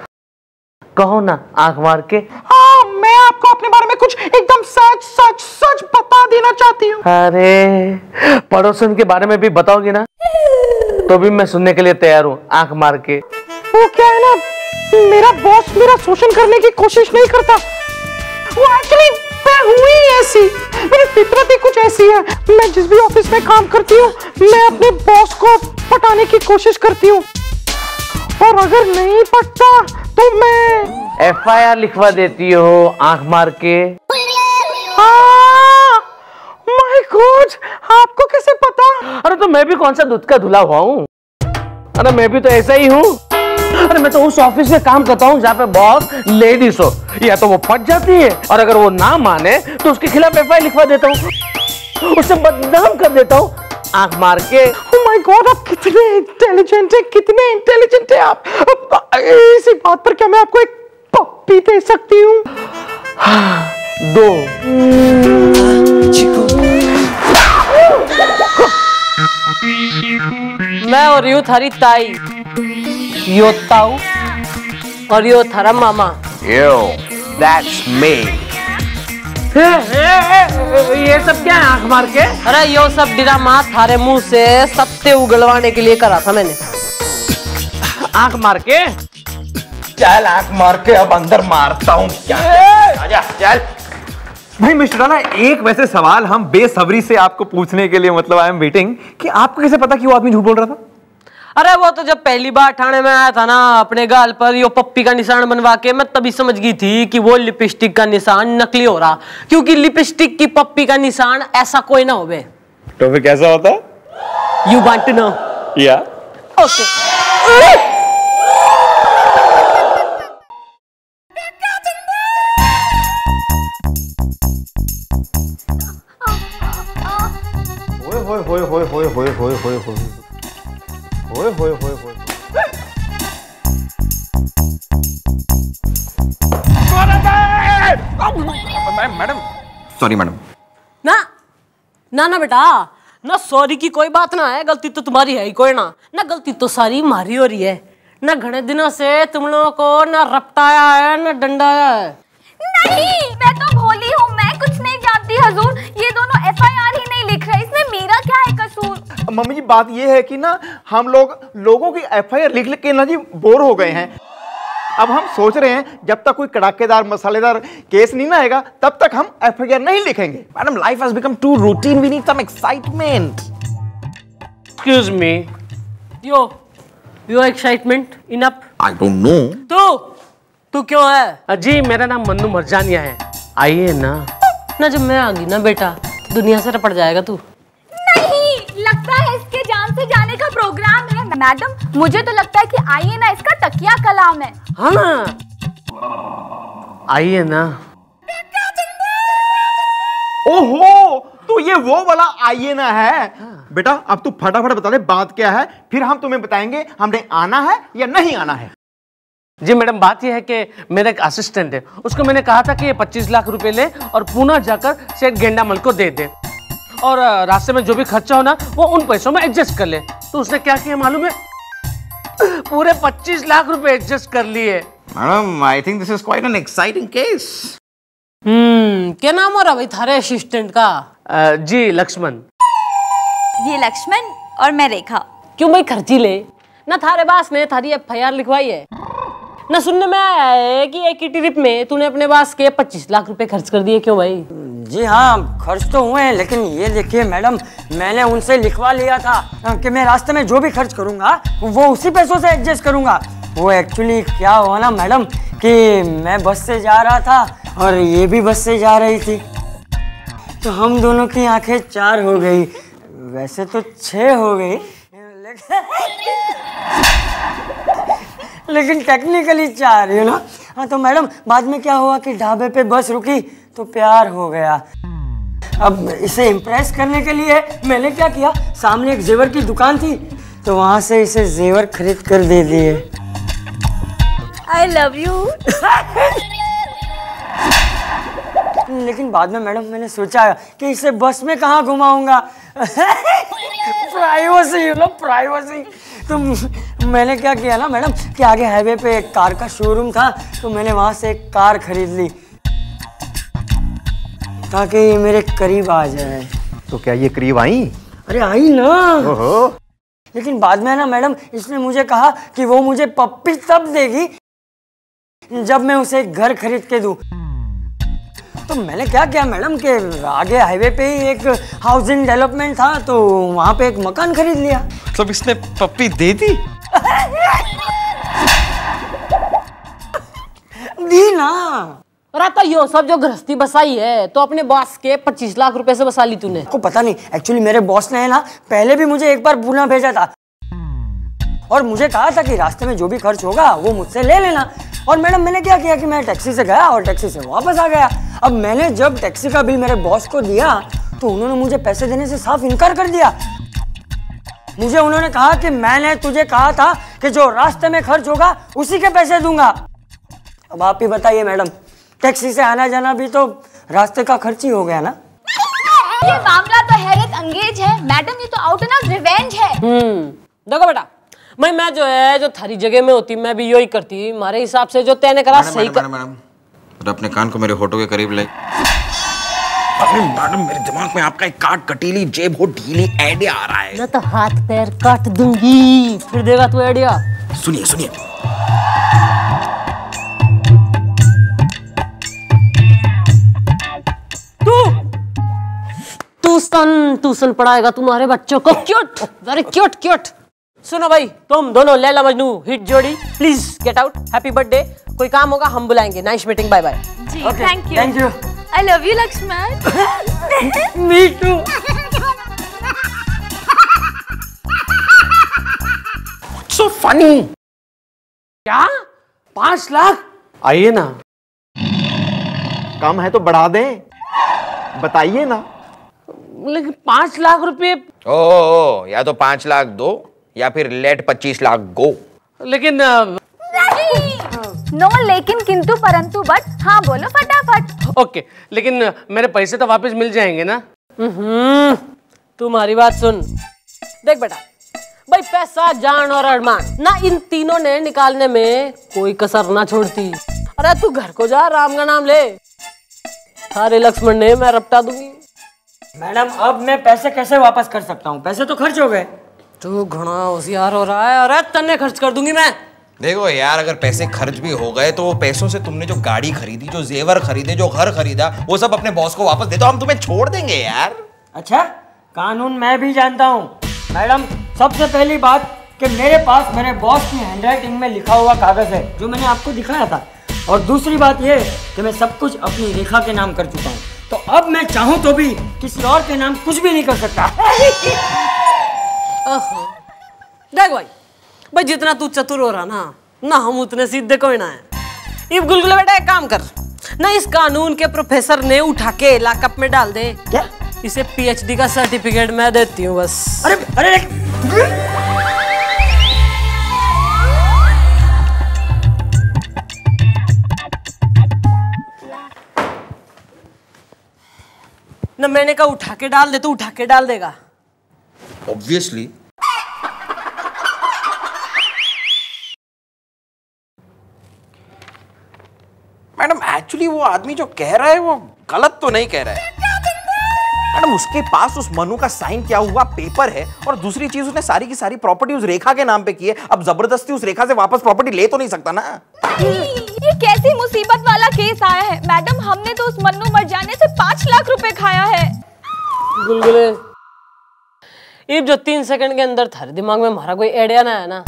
कहो ना आंख मार के। हाँ, मैं आपको अपने बारे में कुछ एकदम सच बता देना चाहती हूँ। अरे पड़ोसन के बारे में भी बताओगी ना, तो भी मैं सुनने के लिए तैयार हूँ, आंख मार के। वो क्या है ना, मेरा बॉस मेरा शोषण करने की कोशिश नहीं करता। वो एक्चुअली मैं हूँ ही ऐसी, मेरी फितरत ही कुछ ऐसी है। मैं जिस भी ऑफिस में काम करती हूँ मैं अपने बॉस को पटाने की कोशिश करती हूँ, और अगर नहीं पटता तो मैं FIR लिखवा देती हो, आंख मार के। माय गॉड, आपको कैसे पता? अरे तो मैं भी कौन सा दूध का धुला हुआ हूँ? अरे मैं भी तो ऐसा ही हूँ। अरे मैं तो उस ऑफिस में काम करता हूँ जहाँ पे बॉस लेडीज हो, या तो वो फट जाती है और अगर वो ना माने तो उसके खिलाफ FIR लिखवा देता हूँ, उसे बदनाम कर देता हूँ, आंख मार के। Oh my God, आप कितने इंटेलिजेंट है आप। इसी बात पर क्या मैं आपको एक पप्पी दे सकती हूँ? दो। मैं और यू थारी ताई, यो ताऊ और यो थारा मामा। Yo, that's me. ये सब क्या है आंख मार के? अरे यो सब ड्रामा थारे मुंह से सत्य उगलवाने के लिए करा था मैंने। आंख मार के? चल आंख मार के अब अंदर मारता हूँ क्या? आजा चल। भाई मिस्टर राणा, एक वैसे सवाल हम बेसब्री से आपको पूछने के लिए, मतलब आई एम वेटिंग, कि आपको कैसे पता कि वो आदमी झूठ बोल रहा था? अरे वो तो जब पहली बार ठाणे में आया था ना, अपने गाल पर यो पप्पी का निशान बनवा के, मैं तभी समझ गई थी कि वो लिपस्टिक का निशान नकली हो रहा, क्योंकि लिपस्टिक की पप्पी का निशान ऐसा कोई ना होवे। तो फिर कैसा होता? You want to know? या ओके। Madam sorry madam. ना ना ना बेटा ना, सॉरी की कोई बात ना है, गलती तो तुम्हारी है ही कोई ना, गलती तो सारी मारी हो रही है ना। घने दिनों से तुम लोगों को ना रपटाया है ना डंडाया है। नहीं, मैं तो भोली हूँ, मैं कुछ नहीं जानती हजूर। ये दोनों FIR ही नहीं लिख रहे, इसमें मेरा क्या है कसूर? मम्मी जी बात ये है कि ना हम लोगों की FIR लिख के ना जी बोर हो गए हैं। अब हम सोच रहे हैं जब तक कोई कड़ाकेदार मसालेदार केस नहीं ना आएगा तब तक हम FIR नहीं लिखेंगे। Madam life has become too routine, we need some excitement. Excuse me, यो excitement enough? I don't know. तू क्यों है? जी मेरा नाम मन्नू मरजानिया है, आइए ना। जब मैं आ गई ना बेटा, दुनिया से रपट जाएगा तू। नहीं, लगता है इसके जान से जाने का प्रोग्राम है। मैडम मुझे तो लगता है कि आइए ना इसका तकिया कलाम है। हाँ ना, आइए ना। ओहो, तो ये वो वाला आइए ना है। बेटा अब तू फटाफट बता दे बात क्या है, फिर हम तुम्हें बताएंगे हमने आना है या नहीं आना है। जी मैडम, बात यह है कि मेरा एक असिस्टेंट है, उसको मैंने कहा था कि ये 25 लाख रुपए ले और पुणे जाकर सेठ गेंडामल को दे दे, और रास्ते में जो भी खर्चा हो ना वो उन पैसों में एडजस्ट कर ले। तो उसने क्या किया मालूम है? पूरे 25 लाख रुपए एडजस्ट कर लिए। Madam I think this is quite an exciting case. क्या नाम हो रहा भाई थारे असिस्टेंट का? जी लक्ष्मण। ये लक्ष्मण और मैं रेखा। क्यों भाई खर्ची ले ना, थारे बास ने थारी FIR लिखवाई है। ना सुनने में आया है कि एक ही ट्रिप में तूने अपने पास के 25 लाख रुपए खर्च कर दिए, क्यों भाई? जी हाँ, खर्च तो हुए हैं, लेकिन ये देखिए मैडम, मैंने उनसे लिखवा लिया था कि मैं रास्ते में जो भी खर्च करूंगा वो उसी पैसों से एडजस्ट करूंगा। वो एक्चुअली क्या हुआ ना मैडम कि मैं बस से जा रहा था और ये भी बस से जा रही थी, तो हम दोनों की आंखें 4 हो गई, वैसे तो 6 हो गई, लेकिन टेक्निकली 4, यू नो। हाँ तो मैडम बाद में क्या हुआ कि ढाबे पे बस रुकी तो प्यार हो गया। अब इसे इम्प्रेस करने के लिए मैंने क्या किया, सामने एक जेवर की दुकान थी तो वहां से इसे जेवर खरीद कर दे दिए। आई लव यू। लेकिन बाद में मैडम मैंने सोचा कि इसे बस में कहाँ घुमाऊंगा। Privacy, you know, privacy. तो मैंने क्या किया ना मैडम कि आगे हाईवे पे एक कार का शोरूम था, तो मैंने वहां से एक कार खरीद ली ताकि ये मेरे करीब आ जाए। तो क्या ये करीब आई? अरे आई ना। ओहो। लेकिन बाद में ना मैडम इसने मुझे कहा कि वो मुझे पप्पी तब देगी जब मैं उसे एक घर खरीद के दूं। तो मैंने क्या किया मैडम कि आगे हाईवे पे ही एक हाउसिंग डेवलपमेंट था, तो वहां पे एक मकान खरीद लिया। मतलब इसने पप्पी दे दी? दी ना। और तो यो सब जो गृहस्थी बसाई है तो अपने बॉस के 25 लाख रुपए से बसा ली तूने? को पता नहीं, एक्चुअली मेरे बॉस ने ना पहले भी मुझे एक बार पूना भेजा था और मुझे कहा था कि रास्ते में जो भी खर्च होगा वो मुझसे ले लेना। और मैडम मैंने क्या किया कि मैं टैक्सी से गया और टैक्सी से वापस आ गया। अब मैंने जब टैक्सी का बिल मेरे बॉस को दिया तो उन्होंने मुझे पैसे देने से साफ इनकार कर दिया। मुझे उन्होंने कहा कि मैंने तुझे कहा था कि जो रास्ते में खर्च होगा उसी के पैसे दूंगा। अब आप ही बताइए मैडम, टैक्सी से आना जाना भी तो रास्ते का खर्च ही हो गया ना। ये मामला तो हैरत अंगेज है मैडम, ये तो आउट एंड आउट रिवेंज है। देखो बेटा, मैं जो है जो थारी जगह में होती मैं भी यही करती। हमारे हिसाब से जो तैने करा सही कर। मैडम अपने कान को मेरे होठों के करीब ले। अरे मैडम मेरे दिमाग में आपका एक काट कटीली जेब हो ढीली आइडिया आ रहा है। मैं तो हाथ पैर काट दूंगी, फिर देगा तू आइडिया। सुनिए सुनिए। ट्यूशन पढ़ाएगा तुम्हारे बच्चों को। Cute, very cute cute. सुनो भाई, तुम दोनों लैला मजनू हिट जोड़ी, please get out. Happy birthday. कोई काम होगा हम बुलाएंगे। Nice meeting, bye bye. जी thank you. Thank you. I love you Lakshman. Me too. So funny. क्या 5 लाख? आइए ना। कम है तो बढ़ा दें, बताइए ना। लेकिन 5 लाख रुपए। ओ, या तो 5 लाख दो या फिर लेट 25 लाख गो। लेकिन नो लेकिन किंतु परंतु बट, हाँ बोलो फटाफट। ओके, लेकिन मेरे पैसे तो वापस मिल जाएंगे ना? तुम्हारी बात सुन। देख बेटा भाई, पैसा जान और अरमान ना, इन तीनों ने निकालने में कोई कसर ना छोड़ती। अरे तू घर को जा, राम का नाम ले। थारे लक्ष्मण ने मैं रपटा दूंगी। मैडम अब मैं पैसे कैसे वापस कर सकता हूँ? पैसे तो खर्च हो गए। तू घना होशियार हो रहा है। अरे तन्ने खर्च कर दूंगी मैं। देखो यार, अगर पैसे खर्च भी हो गए तो वो पैसों से तुमने जो गाड़ी खरीदी, जो जेवर खरीदे, जो घर खरीदा, वो सब अपने बॉस को वापस दे दो, हम तुम्हें छोड़ देंगे यार। अच्छा, कानून मैं भी जानता हूँ मैडम। सबसे पहली बात कि मेरे पास मेरे बॉस की हैंडराइटिंग में लिखा हुआ कागज है जो मैंने आपको दिखाया था। और दूसरी बात ये कि मैं सब कुछ अपनी रेखा के नाम कर चुका हूँ, तो अब मैं चाहूँ तो भी किसी और के नाम कुछ भी नहीं कर सकता। देख भाई, जितना तू चतुर हो रहा ना हम उतने सीधे कोई ना है। इब गुलगुले बेटा एक काम कर ना, इस कानून के प्रोफेसर ने उठा के लॉकअप में डाल दे। क्या? इसे पीएचडी का सर्टिफिकेट मैं देती हूँ बस। अरे अरे ना, मैंने कहा उठा के डाल दे, तो उठा के डाल देगा ऑब्वियसली। मैडम एक्चुअली वो आदमी जो कह रहा है वो गलत तो नहीं कह रहा है। मैडम उसके पास उस मनु का साइन किया हुआ पेपर है, और दूसरी चीज उसने सारी की सारी प्रॉपर्टी उस रेखा के नाम पे की है। अब जबरदस्ती उस रेखा से वापस प्रॉपर्टी ले तो नहीं सकता ना। ये कैसी मुसीबत वाला केस आया है मैडम, हमने तो उस मन्नू मर जाने से 5 लाख रुपए खाया है। गुलगुले, ये जो 3 सेकंड के अंदर थारे दिमाग में हमारा कोई आइडिया ना है ना,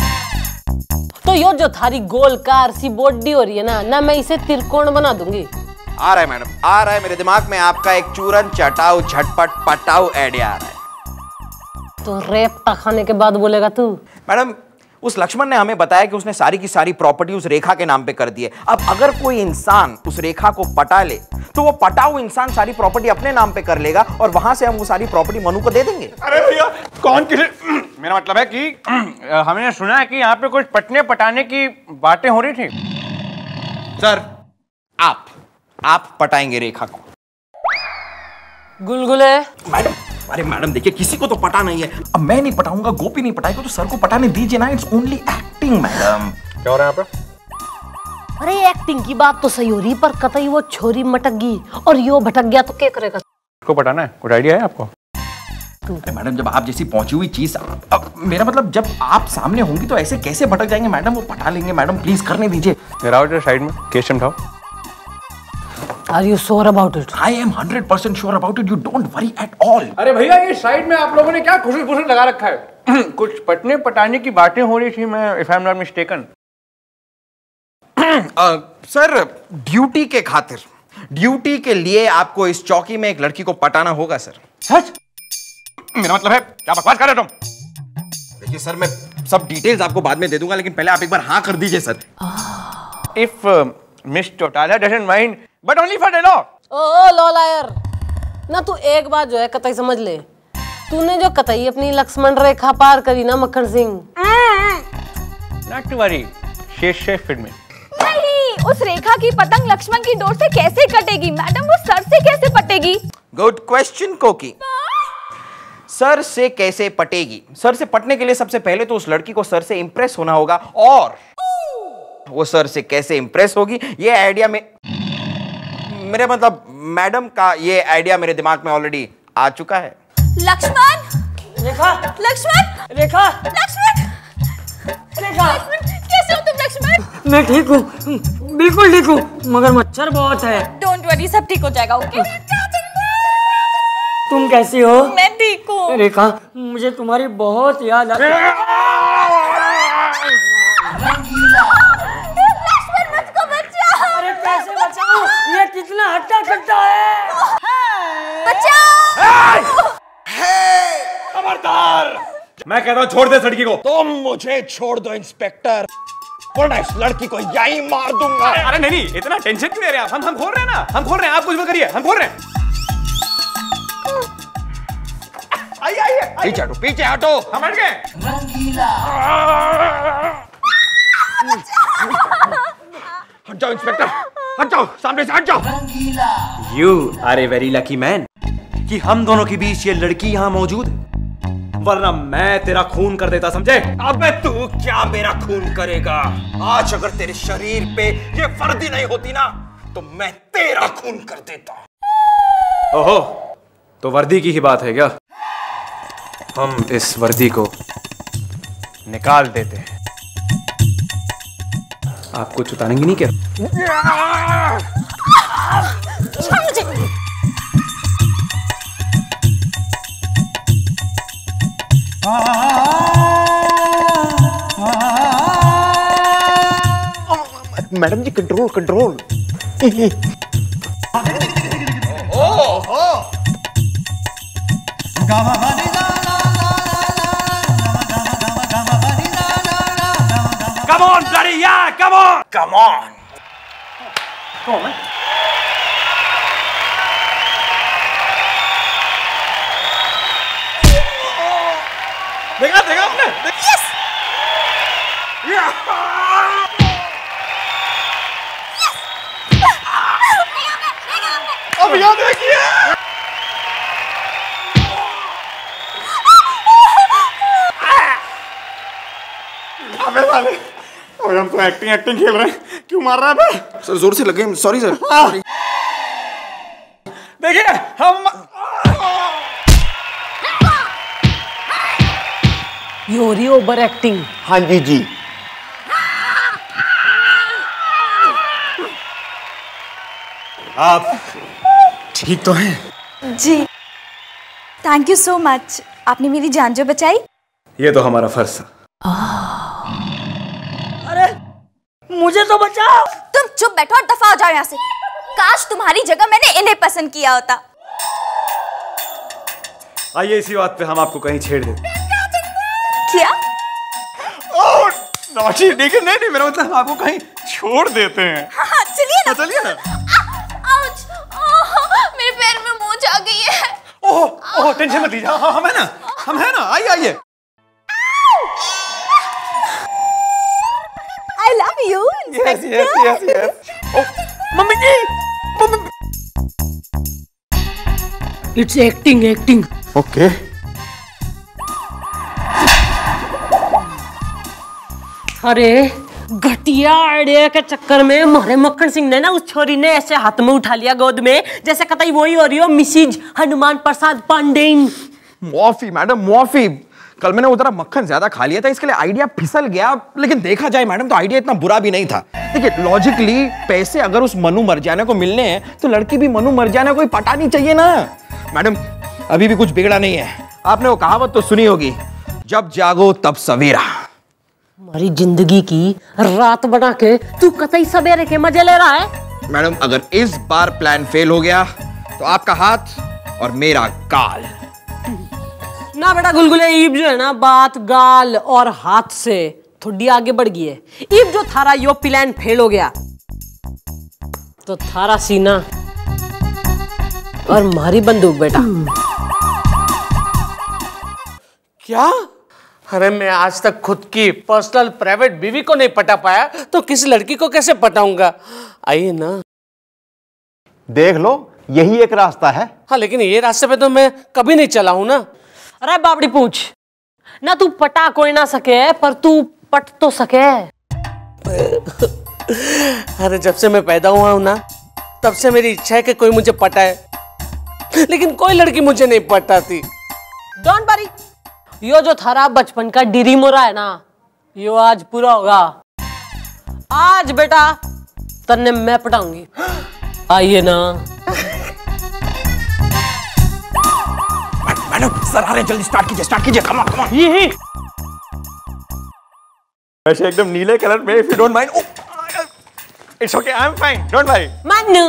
तो यो जो थारी गोल कार सी बॉडी हो रही है ना मैं इसे त्रिकोण बना दूंगी। आ रहा है मैडम, आ रहा है मेरे दिमाग में आपका एक चूरन चटाऊ झटपट पटाऊ आइडिया आ रहा है। तो रेपटा खाने के बाद बोलेगा तू? मैडम उस लक्ष्मण ने हमें बताया कि उसने सारी की सारी प्रॉपर्टी उस रेखा के नाम पे कर दी है। अब अगर कोई इंसान उस रेखा को पटा ले तो वो पटाऊ इंसान सारी प्रॉपर्टी अपने नाम पे कर लेगा और वहां से हम वो सारी प्रॉपर्टी मनु को दे देंगे। अरे भैया कौन किसी मेरा मतलब है कि हमने सुना है कि यहाँ पे कुछ पटने पटाने की बातें हो रही थी। सर आप पटाएंगे रेखा को। गुलगुले मैडम, अरे मैडम देखिए किसी को तो पटा नहीं है। अब मैं नहीं पटाऊंगा, गोपी नहीं पटाएगा, तो सर को पटाने दीजिए ना। It's only acting madam. क्या हो रहा है यहाँ पे? अरे एक्टिंग की बात तो सही हो रही, पर कतई वो छोरी मटक गई और यो भटक गया तो क्या करेगा? को पटाना है, कुछ आइडिया है आपको? अरे मैडम जब आप जैसी पहुंची हुई चीज, अब मेरा मतलब जब आप सामने होंगी तो ऐसे कैसे भटक जाएंगे मैडम? वो पटा लेंगे मैडम, प्लीज करने दीजिए। मेरा साइड में केस समझाओ। Are you sure about it? I am 100% sure about it. You don't worry at all. अरे भैया ये साइड में आप लोगों ने क्या खुशबू लगा रखा है? कुछ पटने पटाने की बातें हो रही थी, मैं if I am not mistaken. Sir duty के खातिर, ड्यूटी के लिए आपको इस चौकी में एक लड़की को पटाना होगा सर। सच? मेरा मतलब है क्या बकवास कर रहे हो तुम? देखिए सर मैं सब डिटेल्स आपको बाद में दे दूंगा, लेकिन पहले आप एक बार हाँ कर दीजिए sir. If miss Chautala doesn't mind but only for the law. ओ लॉ लायर ना, तू एक बात जो है कतई समझ ले, तूने जो कतई अपनी लक्ष्मण रेखा पार करी ना मक्खन सिंह, नॉट टू वरी, शेष फिट में नहीं, उस रेखा की पतंग लक्ष्मण की डोर से कैसे कटेगी मैडम? वो सर से कैसे पटेगी? गुड क्वेश्चन कोकी। सर से कैसे पटेगी? सर से पटने के लिए सबसे पहले तो उस लड़की को सर से इंप्रेस होना होगा, और वो सर से कैसे इंप्रेस होगी ये आइडिया में, मेरे मतलब मैडम का ये आइडिया मेरे दिमाग में ऑलरेडी आ चुका है। लक्ष्मण, रेखा, लक्ष्मण, रेखा, लक्ष्मण, रेखा, कैसे हो तुम लक्ष्मण? मैं ठीक हूँ, बिल्कुल ठीक हूँ, मगर मच्छर बहुत है। डोंट वरी, सब ठीक हो जाएगा। ओके? तुम कैसी हो? मैं ठीक हूँ। रेखा मुझे तुम्हारी बहुत याद आती है। लक्ष्मण मुझको बचाओ। अरे कैसे बचाऊं? ये कितना हट्टा कट्टा है। बचाओ। खबरदार, मैं कहता हूँ छोड़ दे इस लड़की को। तुम मुझे छोड़ दो इंस्पेक्टर, वरना इस लड़की को यहीं मार दूंगा। अरे नहीं, इतना टेंशन क्यों ले रहे हैं आप? हम खोल रहे हैं ना, हम खोल रहे हैं, आप कुछ मत करिए, हम खोल रहे हैं। आइए, पीछे हटो, पीछे हटो। हम हट गए। हट जाओ इंस्पेक्टर, हट जाओ, सामने से हट जाओ। You are a very lucky man कि हम दोनों के बीच ये लड़की यहाँ मौजूद है, वरना मैं तेरा खून कर देता, समझे? अबे तू क्या मेरा खून करेगा? आज अगर तेरे शरीर पे ये वर्दी नहीं होती ना तो मैं तेरा खून कर देता। ओहो, तो वर्दी की ही बात है क्या? हम इस वर्दी को निकाल देते हैं। आप कुछ उतारेंगे नहीं क्या? मैडम जी control control. Come on, bloody yeah, come on, Come on. come on, man. देखा देखा आपने? यस। अब यहाँ देखिए। अबे साले, अबे हम तो एक्टिंग खेल रहे हैं, क्यों मार रहा है? सर जोर से लगे, सॉरी सर। देखिए हम ये हो रही है ओवर एक्टिंग। हाँ जी जी। आप ठीक तो हैं? जी, थैंक यू सो मच। आपने मेरी जान जो बचाई। ये तो हमारा फर्ज था। अरे मुझे तो बचाओ। तुम चुप बैठो और दफा हो जाओ यहाँ से। काश तुम्हारी जगह मैंने इन्हें पसंद किया होता। आइए इसी बात पे हम आपको कहीं छेड़ देते। क्या? ओह नौशी, देखिए नहीं मेरा मतलब आपको कहीं छोड़ देते हैं। हाँ चलिए ना। चलिए ना। आउच, मेरे पैर में मोच आ गई है। ओह ओह टेंशन मत लीजिए, हम है ना, हम है ना, आइए आइए। I love you, Yes, yes, yes, yes. Mummy जी, इट्स एक्टिंग एक्टिंग। ओके। अरे घटिया आइडिया के चक्कर में हमारे मक्खन सिंह ने ना उस छोरी ने ऐसे हाथ में उठा लिया गोद में जैसे कतई वही हो रही हो मिसिज हनुमान प्रसाद पांडेन। मुआफी मैडम मुआफी, कल मैंने उधर मक्खन ज्यादा खा लिया था इसके लिए आइडिया फिसल गया। लेकिन देखा जाए मैडम तो आइडिया इतना बुरा भी नहीं था। देखिए लॉजिकली पैसे अगर उस मनु मरजाना को मिलने हैं तो लड़की भी मनु मरजाना को ही पटानी चाहिए ना। मैडम अभी भी कुछ बिगड़ा नहीं है। आपने वो कहावत तो सुनी होगी, जब जागो तब सवेरा। हमारी जिंदगी की रात बना के तू कतई सवेरे के मजे ले रहा है। मैडम अगर इस बार प्लान फेल हो गया तो आपका हाथ और मेरा गाल। ना बेटा गुलगुले, ईब जो है ना बात गाल और हाथ से थोड़ी आगे बढ़ गई है। ईब जो थारा यो प्लान फेल हो गया तो थारा सीना और मारी बंदूक बेटा। क्या? अरे मैं आज तक खुद की पर्सनल प्राइवेट बीवी को नहीं पटा पाया तो किसी लड़की को कैसे पटाऊंगा? आइए ना। देख लो यही एक रास्ता है। हाँ लेकिन ये रास्ते पे तो मैं कभी नहीं चला हूं ना। अरे बाबड़ी पूछ ना, तू पटा कोई ना सके पर तू पट तो सके। अरे जब से मैं पैदा हुआ हूं ना तब से मेरी इच्छा है कि कोई मुझे पटाए, लेकिन कोई लड़की मुझे नहीं पटाती। डोंट वरी, यो जो थारा बचपन का ड्रीम हो रहा है ना यो आज पूरा होगा। आज बेटा तन्ने मैं पटाऊंगी। आइए ना। मैडम सर आ रहे, जल्दी स्टार्ट कीजिए कम ऑन कम ऑन। ये वैसे एकदम नीले कलर में, if you don't mind. It's okay, I am fine, don't worry. मानू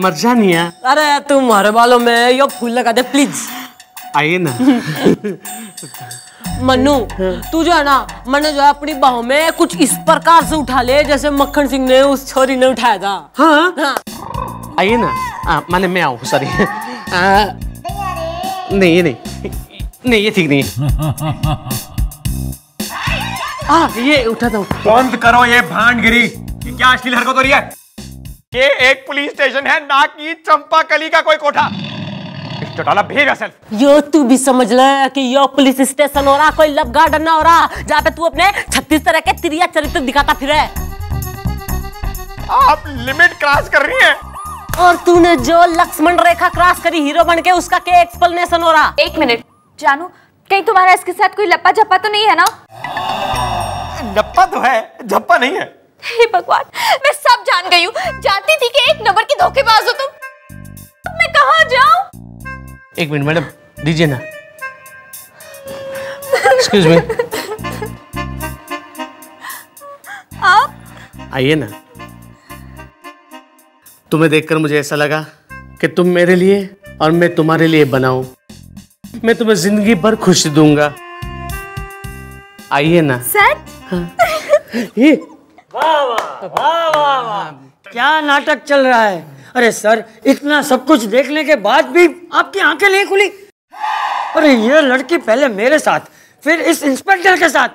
मरजानिया, अरे तुम्हारे बालों में यो फूल लगा दे प्लीज। आइए ना। मन्नू तू जो है ना मैंने जो है अपनी बाहों में कुछ इस प्रकार से उठा ले जैसे मक्खन सिंह ने उस छोरी ने उठाया था। हाँ आइए ना। माने मैं आऊँ, सॉरी। नहीं ये नहीं ये ठीक नहीं है। ये उठा था। बंद करो ये भांडगिरी, ये क्या अश्लील हरकत हो रही है? ये एक पुलिस स्टेशन है ना कि चंपाकली का कोई कोठा। Chautala behave yourself. यो तू भी समझ ले कि यो पुलिस स्टेशन हो रहा, कोई लव गार्डन ना हो रहा जहाँ पे तू अपने 36 तरह के तिरिया चरित्र दिखाता फिरे। आप लिमिट क्रॉस कर रही हैं। और तूने जो लक्ष्मण रेखा क्रॉस करी हीरो बन के, उसका क्या एक्सप्लेनेशन हो रहा? एक मिनट जानू, कहीं तुम्हारा इसके साथ कोई लप्पा झप्पा तो नहीं है ना? लप्पा तो है, झप्पा नहीं है। हे भगवान, मैं सब जान गई हूँ। जानती थी कि एक नंबर की धोखेबाज हो तुम। मैं कहाँ जाऊँ? एक मिनट मैडम, दीजिए ना। Excuse me. आप आइए ना। तुम्हें देखकर मुझे ऐसा लगा कि तुम मेरे लिए और मैं तुम्हारे लिए बना हूं। मैं तुम्हें जिंदगी भर खुशी दूंगा। आइए ना। सच? ये वाह वाह वाह वाह वाह, क्या नाटक चल रहा है। अरे सर, इतना सब कुछ देखने के बाद भी आपकी आंखें नहीं खुली? अरे ये लड़की पहले मेरे साथ, फिर इस इंस्पेक्टर के साथ,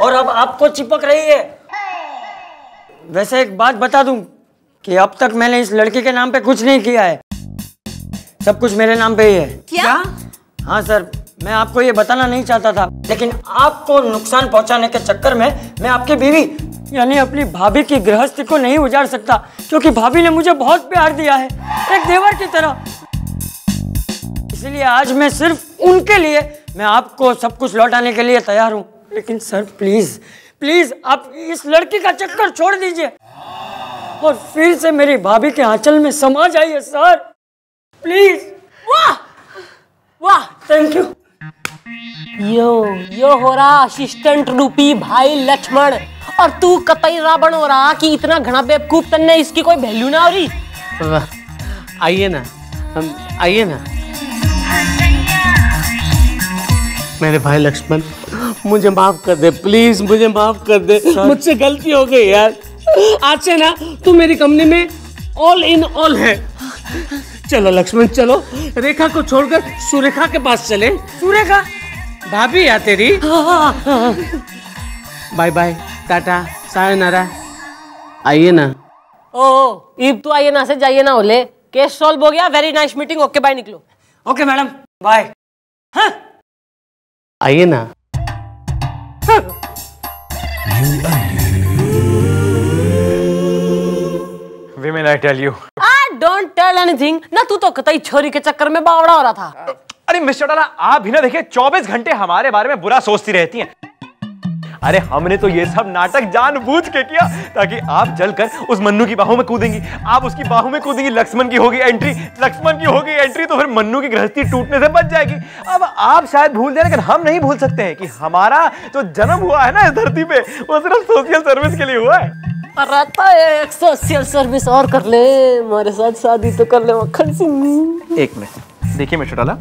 और अब आपको चिपक रही है। वैसे एक बात बता दूं कि अब तक मैंने इस लड़की के नाम पे कुछ नहीं किया है, सब कुछ मेरे नाम पे ही है। क्या? हाँ सर, मैं आपको ये बताना नहीं चाहता था, लेकिन आपको नुकसान पहुंचाने के चक्कर में मैं आपकी बीवी यानी अपनी भाभी की गृहस्थी को नहीं उजाड़ सकता, क्योंकि भाभी ने मुझे बहुत प्यार दिया है, एक देवर की तरह। इसलिए आज मैं सिर्फ उनके लिए मैं आपको सब कुछ लौटाने के लिए तैयार हूँ, लेकिन सर प्लीज प्लीज आप इस लड़की का चक्कर छोड़ दीजिए और फिर से मेरी भाभी के आंचल में समा जाइए सर, प्लीज। वाह वाह, थैंक यू। यो हो रहा असिस्टेंट रूपी भाई लक्ष्मण, और तू कतई रावण हो रहा कि इतना घना बेवकूफ तन्ने इसकी कोई वैल्यू ना हो रही। आइए ना, हम आइए ना। मेरे भाई लक्ष्मण, मुझे माफ कर दे प्लीज, मुझे माफ कर दे, मुझसे गलती हो गई यार। आज से ना तू मेरी कंपनी में ऑल इन ऑल है। चलो लक्ष्मण चलो, रेखा को छोड़कर सुरेखा के पास चले। सुरेखा भाभी या तेरी। Bye bye, tata, sayonara. आइए ना। ओ इब तू आइए ना से जाइए ना होले, केस सॉल्व हो गया। Very nice meeting, okay bye, निकलो। Okay madam, bye. हाँ? आइए ना। Women, I tell you. Don't tell anything ना, तू तो कतई छोरी के चक्कर में बावड़ा हो रहा था। अरे मिस चौटाला, आप भी ना देखिए 24 घंटे हमारे बारे में बुरा सोचती रहती हैं। अरे हमने तो ये सब नाटक जानबूझ के किया ताकि आप जलकर उस मन्नू की बाहों में कूदेंगी, आप उसकी बाहों में कूदेंगी, लक्ष्मण की होगी एंट्री, लक्ष्मण की होगी एंट्री, तो फिर मन्नू की गृहस्थी टूटने से बच जाएगी। अब आप शायद भूल जाए, लेकिन हम नहीं भूल सकते हैं कि हमारा जो जन्म हुआ है ना इस धरती पे, वो सिर्फ सोशल सर्विस के लिए हुआ है। रहता है एक सोशल सर्विस और कर ले, हमारे साथ शादी तो कर ले मक्खन सिंह। एक मिनट देखिए मिस चौटाला,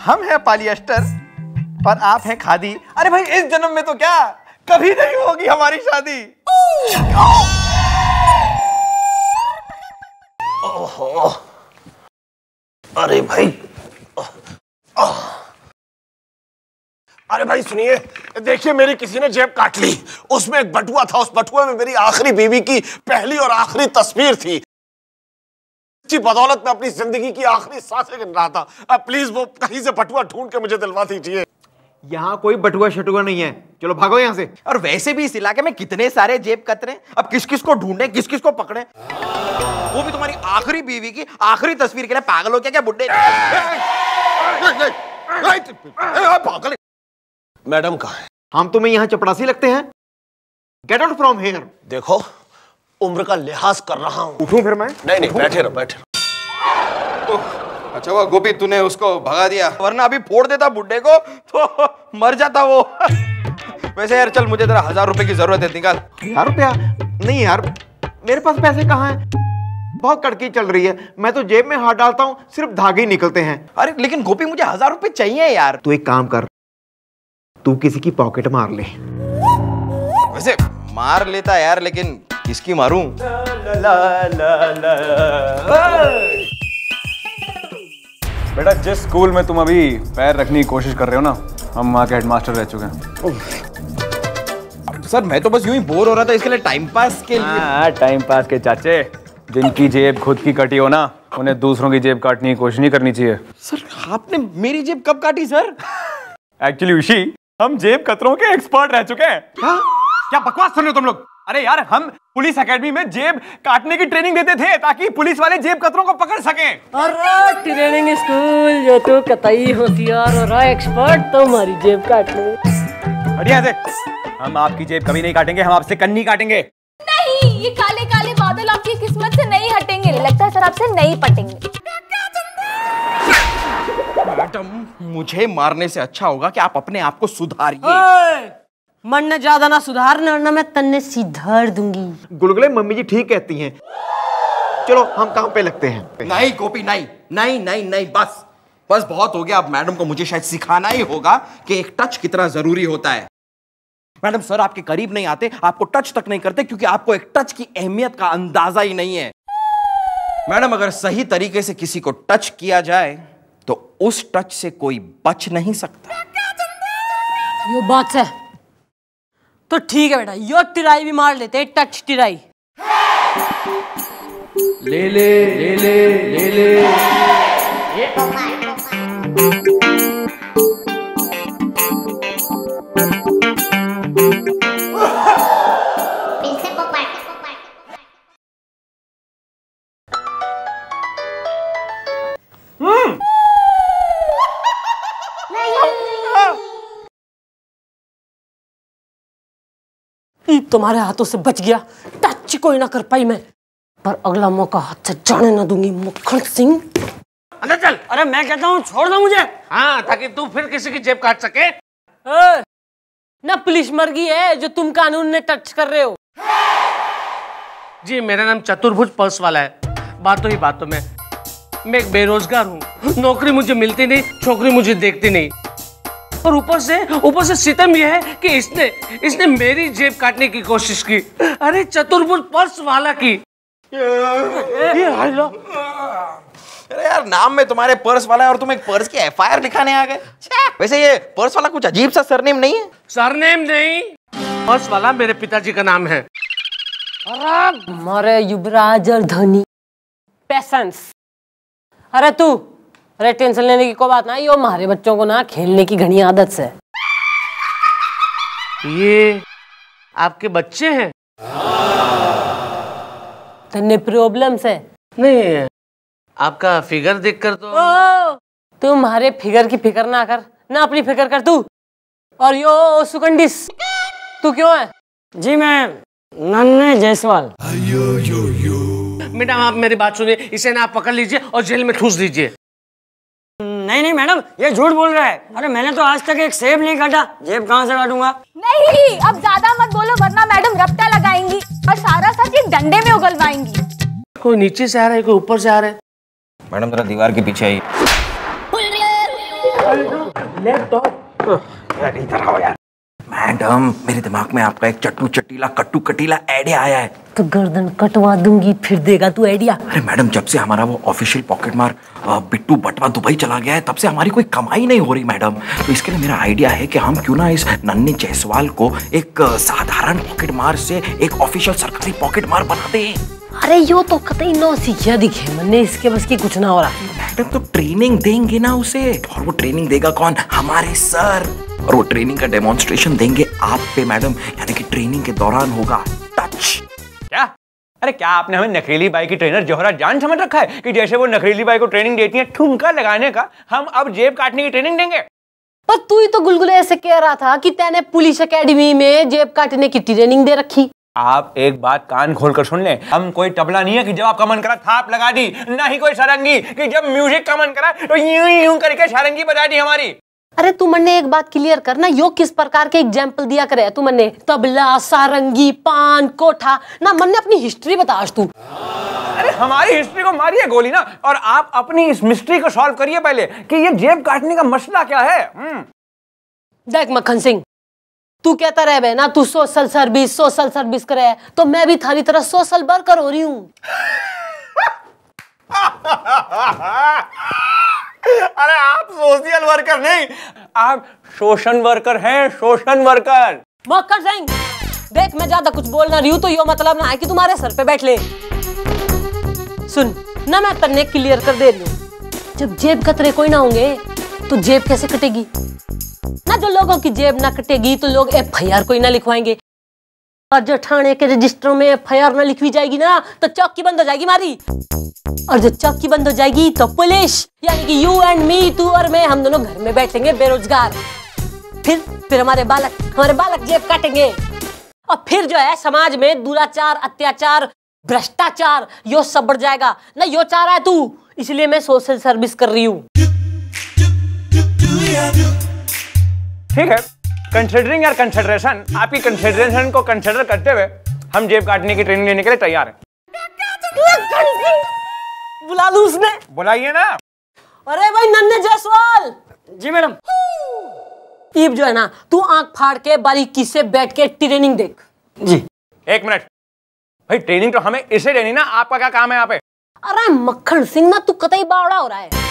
हम हैं पॉलिएस्टर और आप हैं खादी। अरे भाई इस जन्म में तो क्या कभी नहीं होगी हमारी शादी। ओहो, अरे भाई, अरे भाई सुनिए, देखिए मेरी किसी ने जेब काट ली, उसमें एक बटुआ था, उस बटुए में मेरी आखिरी बीवी की पहली और आखिरी तस्वीर थी। इसकी बदौलत में अपनी जिंदगी की आखिरी सांसें गिन रहा था। अब प्लीज वो कहीं से बटुआ ढूंढ के मुझे दिलवा दीजिए। यहाँ कोई बटुआ शटुआ नहीं है, चलो भागो यहाँ से। और वैसे भी इस इलाके में कितने सारे जेब कतरे, अब किस किस को ढूंढे, किस किस को पकड़े, वो भी तुम्हारी आखिरी बीवी की आखिरी तस्वीर के लिए। पागल हो क्या बुड्ढे? पागल। मैडम कहाँ है? हम तुम्हें यहाँ चपरासी लगते हैं? Get out from here. देखो उम्र का लिहाज कर रहा हूँ। उठूं फिर मैं? नहीं नहीं, बैठे रहो बैठे रहो। अच्छा हुआ गोपी तूने उसको भगा दिया, वरना अभी फोड़ देता बुड्ढे को तो मर जाता वो। वैसे यार चल, मुझे तेरा 1000 रुपए की जरूरत है, निकाल। 1000 रुपया? नहीं यार, मेरे पास पैसे कहाँ हैं? बहुत कड़की चल रही है, मैं तो जेब में हाथ डालता हूँ सिर्फ धागे ही निकलते हैं। अरे लेकिन गोपी मुझे 1000 रुपए चाहिए यार। तू एक काम कर, तू किसी की पॉकेट मार ले। वैसे मार लेता यार, लेकिन किसकी मारूं? बेटा जिस स्कूल में तुम अभी पैर रखने की कोशिश कर रहे हो ना, हम वहाँ के हेडमास्टर रह चुके हैं। सर मैं तो बस यूं ही बोर हो रहा था, इसके लिए टाइम पास के लिए। टाइम पास के चाचे, जिनकी जेब खुद की कटी हो ना, उन्हें दूसरों की जेब काटने की कोशिश नहीं करनी चाहिए। सर आपने मेरी जेब कब काटी सर? एक्चुअली ऋषि, हम जेब कतरों के एक्सपर्ट रह चुके हैं। हाँ? क्या बकवास सुन रहे हो तुम लोग? अरे यार हम पुलिस एकेडमी में जेब काटने की ट्रेनिंग देते थे ताकि पुलिस वाले जेब कतरों को पकड़ सकें। अरे ट्रेनिंग स्कूल जो तू कतई होशियार हो रहा एक्सपर्ट, तो हमारी जेब काट ले। बढ़िया से, हम आपकी जेब कभी नहीं काटेंगे, हम आपसे कन्नी काटेंगे। नहीं, ये काले काले बादल आपकी किस्मत से नहीं हटेंगे। लगता है सर आपसे नहीं पटेंगे। मैडम मुझे मारने से अच्छा होगा कि आप अपने आप को सुधारिए। मरने ज्यादा ना सुधारना, वरना मैं तन्ने सिधार दूंगी। गुलगुले मम्मी जी ठीक कहती हैं। चलो हम काम पे लगते हैं। नहीं गोपी नहीं नहीं नहीं नहीं, बस बस बहुत हो गया। अब मैडम को मुझे शायद सिखाना ही होगा कि एक टच कितना जरूरी होता है। मैडम सर आपके करीब नहीं आते, आपको टच तक नहीं करते, क्योंकि आपको एक टच की अहमियत का अंदाजा ही नहीं है। मैडम अगर सही तरीके से किसी को टच किया जाए तो उस टच से कोई बच नहीं सकता। यो बात है तो ठीक है बेटा, यो टिराई भी मार लेते, टच टिराई। ले ले ले ले ले ले। तुम्हारे हाथों से बच गया, टच कोई ना कर पाई मैं, पर अगला मौका हाथ से जाने ना दूंगी मक्खन सिंह। अंदर चल। अरे मैं कहता हूँ छोड़ दो मुझे। हाँ, ताकि तू फिर किसी की जेब काट सके। ना पुलिस मर्गी है जो तुम कानून ने टच कर रहे हो। जी, मेरा नाम चतुर्भुज पर्स वाला है। बातों ही बातों में मैं एक बेरोजगार हूँ, नौकरी मुझे मिलती नहीं, छोकरी मुझे देखती नहीं, और ऊपर से सितम यह है कि इसने मेरी जेब काटने की कोशिश की। अरे चतुर्भुज पर्स वाला की। ये हाल। अरे यार, नाम में तुम्हारे पर्स वाला है और तुम एक पर्स की एफआईआर लिखाने आ गए। वैसे ये पर्स वाला कुछ अजीब सा सरनेम नहीं है? सरनेम नहीं, पर्स वाला मेरे पिताजी का नाम है। अरे मारे युवराज और धोनी पेशेंस। अरे तू, अरे टेंशन लेने की कोई बात ना, ये हमारे बच्चों को ना खेलने की घनी आदत से। ये आपके बच्चे हैं? तन्ने प्रॉब्लम से नहीं, आपका फिगर देखकर तो। तुम्हारे फिगर की फिक्र ना कर, ना अपनी फिक्र कर तू। और यो सुकंडिस, तू क्यों है? जी मैं नन्हे जायसवाल। मैडम आप मेरी बात सुनिए, इसे ना आप पकड़ लीजिए और जेल में ठूस दीजिए। नहीं मैडम, ये झूठ बोल रहा है। अरे मैंने तो आज तक एक सेब नहीं काटा, जेब कहाँ से काटूंगा? नहीं, अब ज्यादा मत बोलो वरना मैडम रफ्ता लगाएंगी और सारा सच एक डंडे में उगलवाएंगी। कोई नीचे से आ रहा है, कोई ऊपर से आ रहा है। मैडम जरा दीवार के पीछे आई। इधर आओ यार। मैडम, मेरे दिमाग में आपका एक कट्टू कटीला आइडिया आया है। तो गर्दन कटवा दूंगी, फिर देगा तू आइडिया। अरे मैडम, जब से हमारा वो ऑफिशियल पॉकेट मार बिट्टू बटवा दुबई चला गया है, तब से हमारी कोई कमाई नहीं हो रही मैडम। तो इसके लिए मेरा आइडिया है कि हम क्यों ना इस नन्हे जायसवाल को एक साधारण पॉकेट मार से एक ऑफिशियल सरकारी पॉकेट मार बना दे। अरे यो तो कतई नौ सीखिया दिखे, मैंने इसके बस की कुछ ना हो रहा। मैडम तो ट्रेनिंग देंगे ना उसे, और वो ट्रेनिंग देगा कौन? हमारे सर। और वो ट्रेनिंग का डेमोन्स्ट्रेशन देंगे आप पे मैडम, यानी कि ट्रेनिंग के दौरान होगा टच। क्या? अरे क्या आपने हमें नखरेली बाई की ट्रेनर जोहरा जान समझ रखा है कि जैसे वो नखरेली बाई को ट्रेनिंग देती है ठुमका लगाने का, हम अब जेब काटने की ट्रेनिंग देंगे? पर तू ही तो गुलगुले ऐसे कह रहा था कि तैने पुलिस एकेडमी में जेब काटने की ट्रेनिंग दे रखी। आप एक बात कान खोलकर सुन लें, हम कोई तबला नहीं है कि जब आपका मन करा थाप लगा दी, ना ही कोई सारंगी कि जब म्यूजिक का मन करा तो यूं यूं करके सारंगी बजा दी हमारी। अरे तू मन्ने एक बात क्लियर करना, यो किस प्रकार के एग्जाम्पल दिया करे तू मन्ने? तबला, सारंगी, पान, कोठा ना, मन्ने अपनी हिस्ट्री बता आज तू। अरे हमारी हिस्ट्री को मारिए गोली ना, और आप अपनी इस मिस्ट्री को सॉल्व करिए पहले कि ये जेब काटने का मसला क्या है। देख मक्खन सिंह, तू कहता रहे बे ना तू सोशल सर्विस करे, तो मैं भी थारी तरह सोशल वर्कर हो रही हूँ। अरे आप सोशल वर्कर नहीं, आप शोषण वर्कर हैं, शोषण वर्कर। मक्खन सिंह देख, मैं ज्यादा कुछ बोल ना रही हूँ तो यो मतलब ना है कि तुम्हारे सर पे बैठ ले। सुन ना, मैं तन्ने क्लियर कर दे रही हूँ, जब जेब कतरे कोई ना होंगे तो जेब कैसे कटेगी ना? जो लोगों की जेब ना कटेगी तो लोग एफआईआर कोई ना लिखवाएंगे, और जो थाने के रजिस्टरों में एफआईआर ना लिखवी जाएगी ना तो चौकी बंद हो जाएगी हमारी, और जब चौकी बंद हो जाएगी तो पुलिस यानी कि यू एंड मी, तू और मैं, हम दोनों घर में बैठेंगे बेरोजगार। फिर हमारे बालक जेब काटेंगे, और फिर जो है समाज में दुराचार, अत्याचार, भ्रष्टाचार यो सब बढ़ जाएगा ना। यो चाह रहा है तू, इसलिए मैं सोशल सर्विस कर रही हूँ। ठीक है, कंसिडरिंग योर कंसिडरेशन, आपकी कंसिडरेशन को कंसिडर करते हुए हम जेब काटने की ट्रेनिंग लेने के लिए तैयार हैं। बुला लूं उसने? बुलाइए ना। अरे भाई नन्हे जायसवाल। जी मैडम। ईब जो है ना, तू आंख फाड़ के बारीकी से बैठ के ट्रेनिंग देख। जी। एक मिनट भाई, ट्रेनिंग तो हमें इसे देनी ना, आपका क्या काम है यहाँ पे? अरे मक्खन सिंह ना, तू कतई बावड़ा हो रहा है।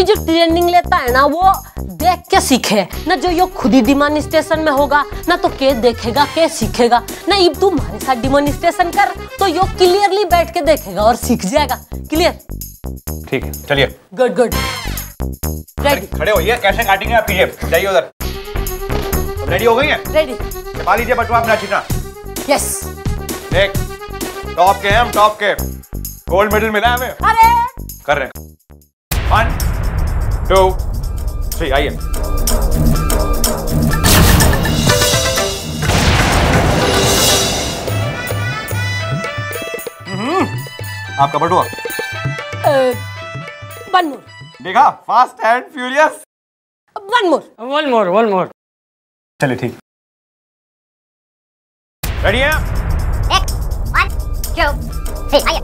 जो ट्रेनिंग लेता है ना वो देख के सीखे ना, जो यो खुद ही डिमॉन्स्ट्रेशन में होगा ना तो के देखेगा के सीखेगा ना। इब तू हमारे साथ डिमॉन्स्ट्रेशन कर तो यो क्लियरली बैठ के देखेगा और सीख जाएगा। क्लियर? ठीक है, चलिए। गुड। रेडी? खड़े होइए, कैसे काटेंगे आपकी जेब? जाइए उधर। रेडी हो गई हैं? रेडी। छुपा लीजिए बटुआ अपना चिकना। यस। देख, टॉप के हैं हम, टॉप के। गोल्ड मेडल मिला हमें। अरे कर रहे हैं। 1 2 3 आइए। आपका बटुआ। One more. देखा, fast and furious. One more. चलिए ठीक। रेडी है? 1 2 3 आइए।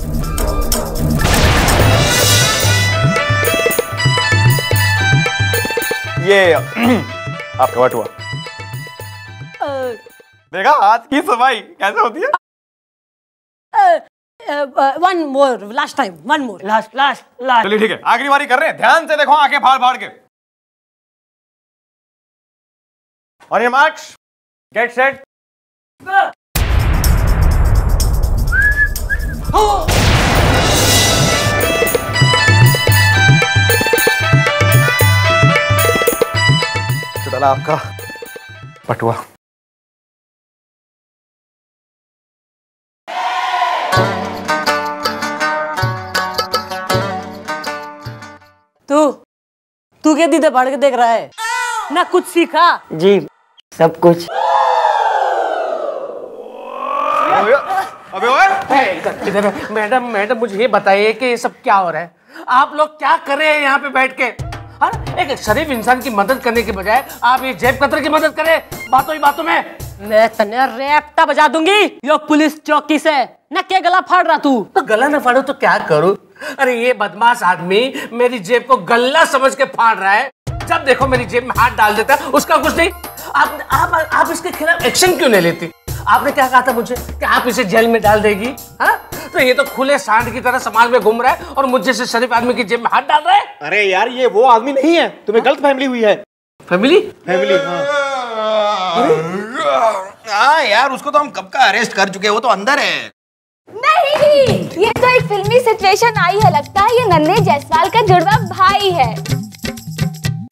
ये आपका बटुआ। देखा हाथ की सफाई कैसे होती है? One more, last time, one more. Last. चलिए ठीक है, आखिरी बारी कर रहे हैं, ध्यान से देखो, आंखें फाड़ फाड़ के। On your marks, get set. चला आपका बटुआ। तू क्या दीदे पढ़ के देख रहा है? ना कुछ सीखा? जी सब कुछ। अबे ओए! मैडम मुझे ये बताइए कि ये सब क्या हो रहा है? आप लोग क्या कर रहे हैं यहाँ पे बैठ के? हाँ, एक शरीफ इंसान की मदद करने के बजाय आप ये जेब कतरे की मदद करें बातों ही बातों में। मैं तने रेपटा बजा दूंगी यो पुलिस चौकी से। ना क्या गला फाड़ रहा तू? तो गला ना फाड़ो तो क्या करूं? अरे ये बदमाश आदमी मेरी जेब को गल्ला समझ के फाड़ रहा है। जब देखो मेरी जेब में हाथ डाल देता है, उसका कुछ नहीं। आप इसके खिलाफ एक्शन क्यों नहीं लेती? आपने क्या कहा था मुझे कि आप इसे जेल में डाल देगी? हाँ, तो ये तो खुले सांड की तरह समाज में घूम रहा है और मुझ जैसे शरीफ आदमी की जेब में हाथ डाल रहा है। अरे यार, ये वो आदमी नहीं है, तुम्हें गलत फैमिली हुई है। फैमिली? हाँ यार, उसको तो हम कब का अरेस्ट कर चुके हैं, वो तो अंदर है। नहीं, ये तो एक फिल्मी सिचुएशन आई है, लगता है ये नन्हे जायसवाल का जुड़वा भाई है।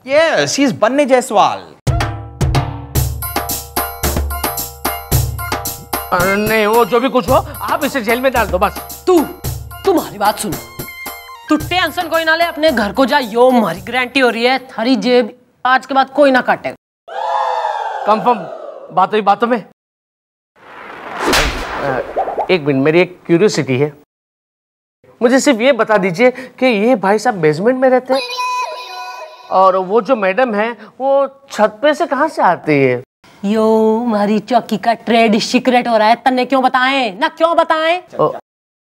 यस, ही इज बन्ने जायसवाल। नहीं, वो जो भी कुछ हो, आप इसे जेल में डाल दो बस। तुम्हारी बात सुन, तू टेंशन कोई ना ले, अपने घर को जा। यो हमारी गारंटी हो रही है, थारी जेब आज के बाद कोई ना काटेगा। कंफर्म? बातों ही बातों में। एक मिनट, मेरी एक क्यूरियोसिटी है, मुझे सिर्फ ये बता दीजिए कि ये भाई साहब बेसमेंट में रहते हैं और वो जो मैडम है वो छत पे से कहाँ से आती है? यो हमारी चौकी का ट्रेड सीक्रेट हो रहा है, तन्ने क्यों बताएं ना, क्यों बताएं?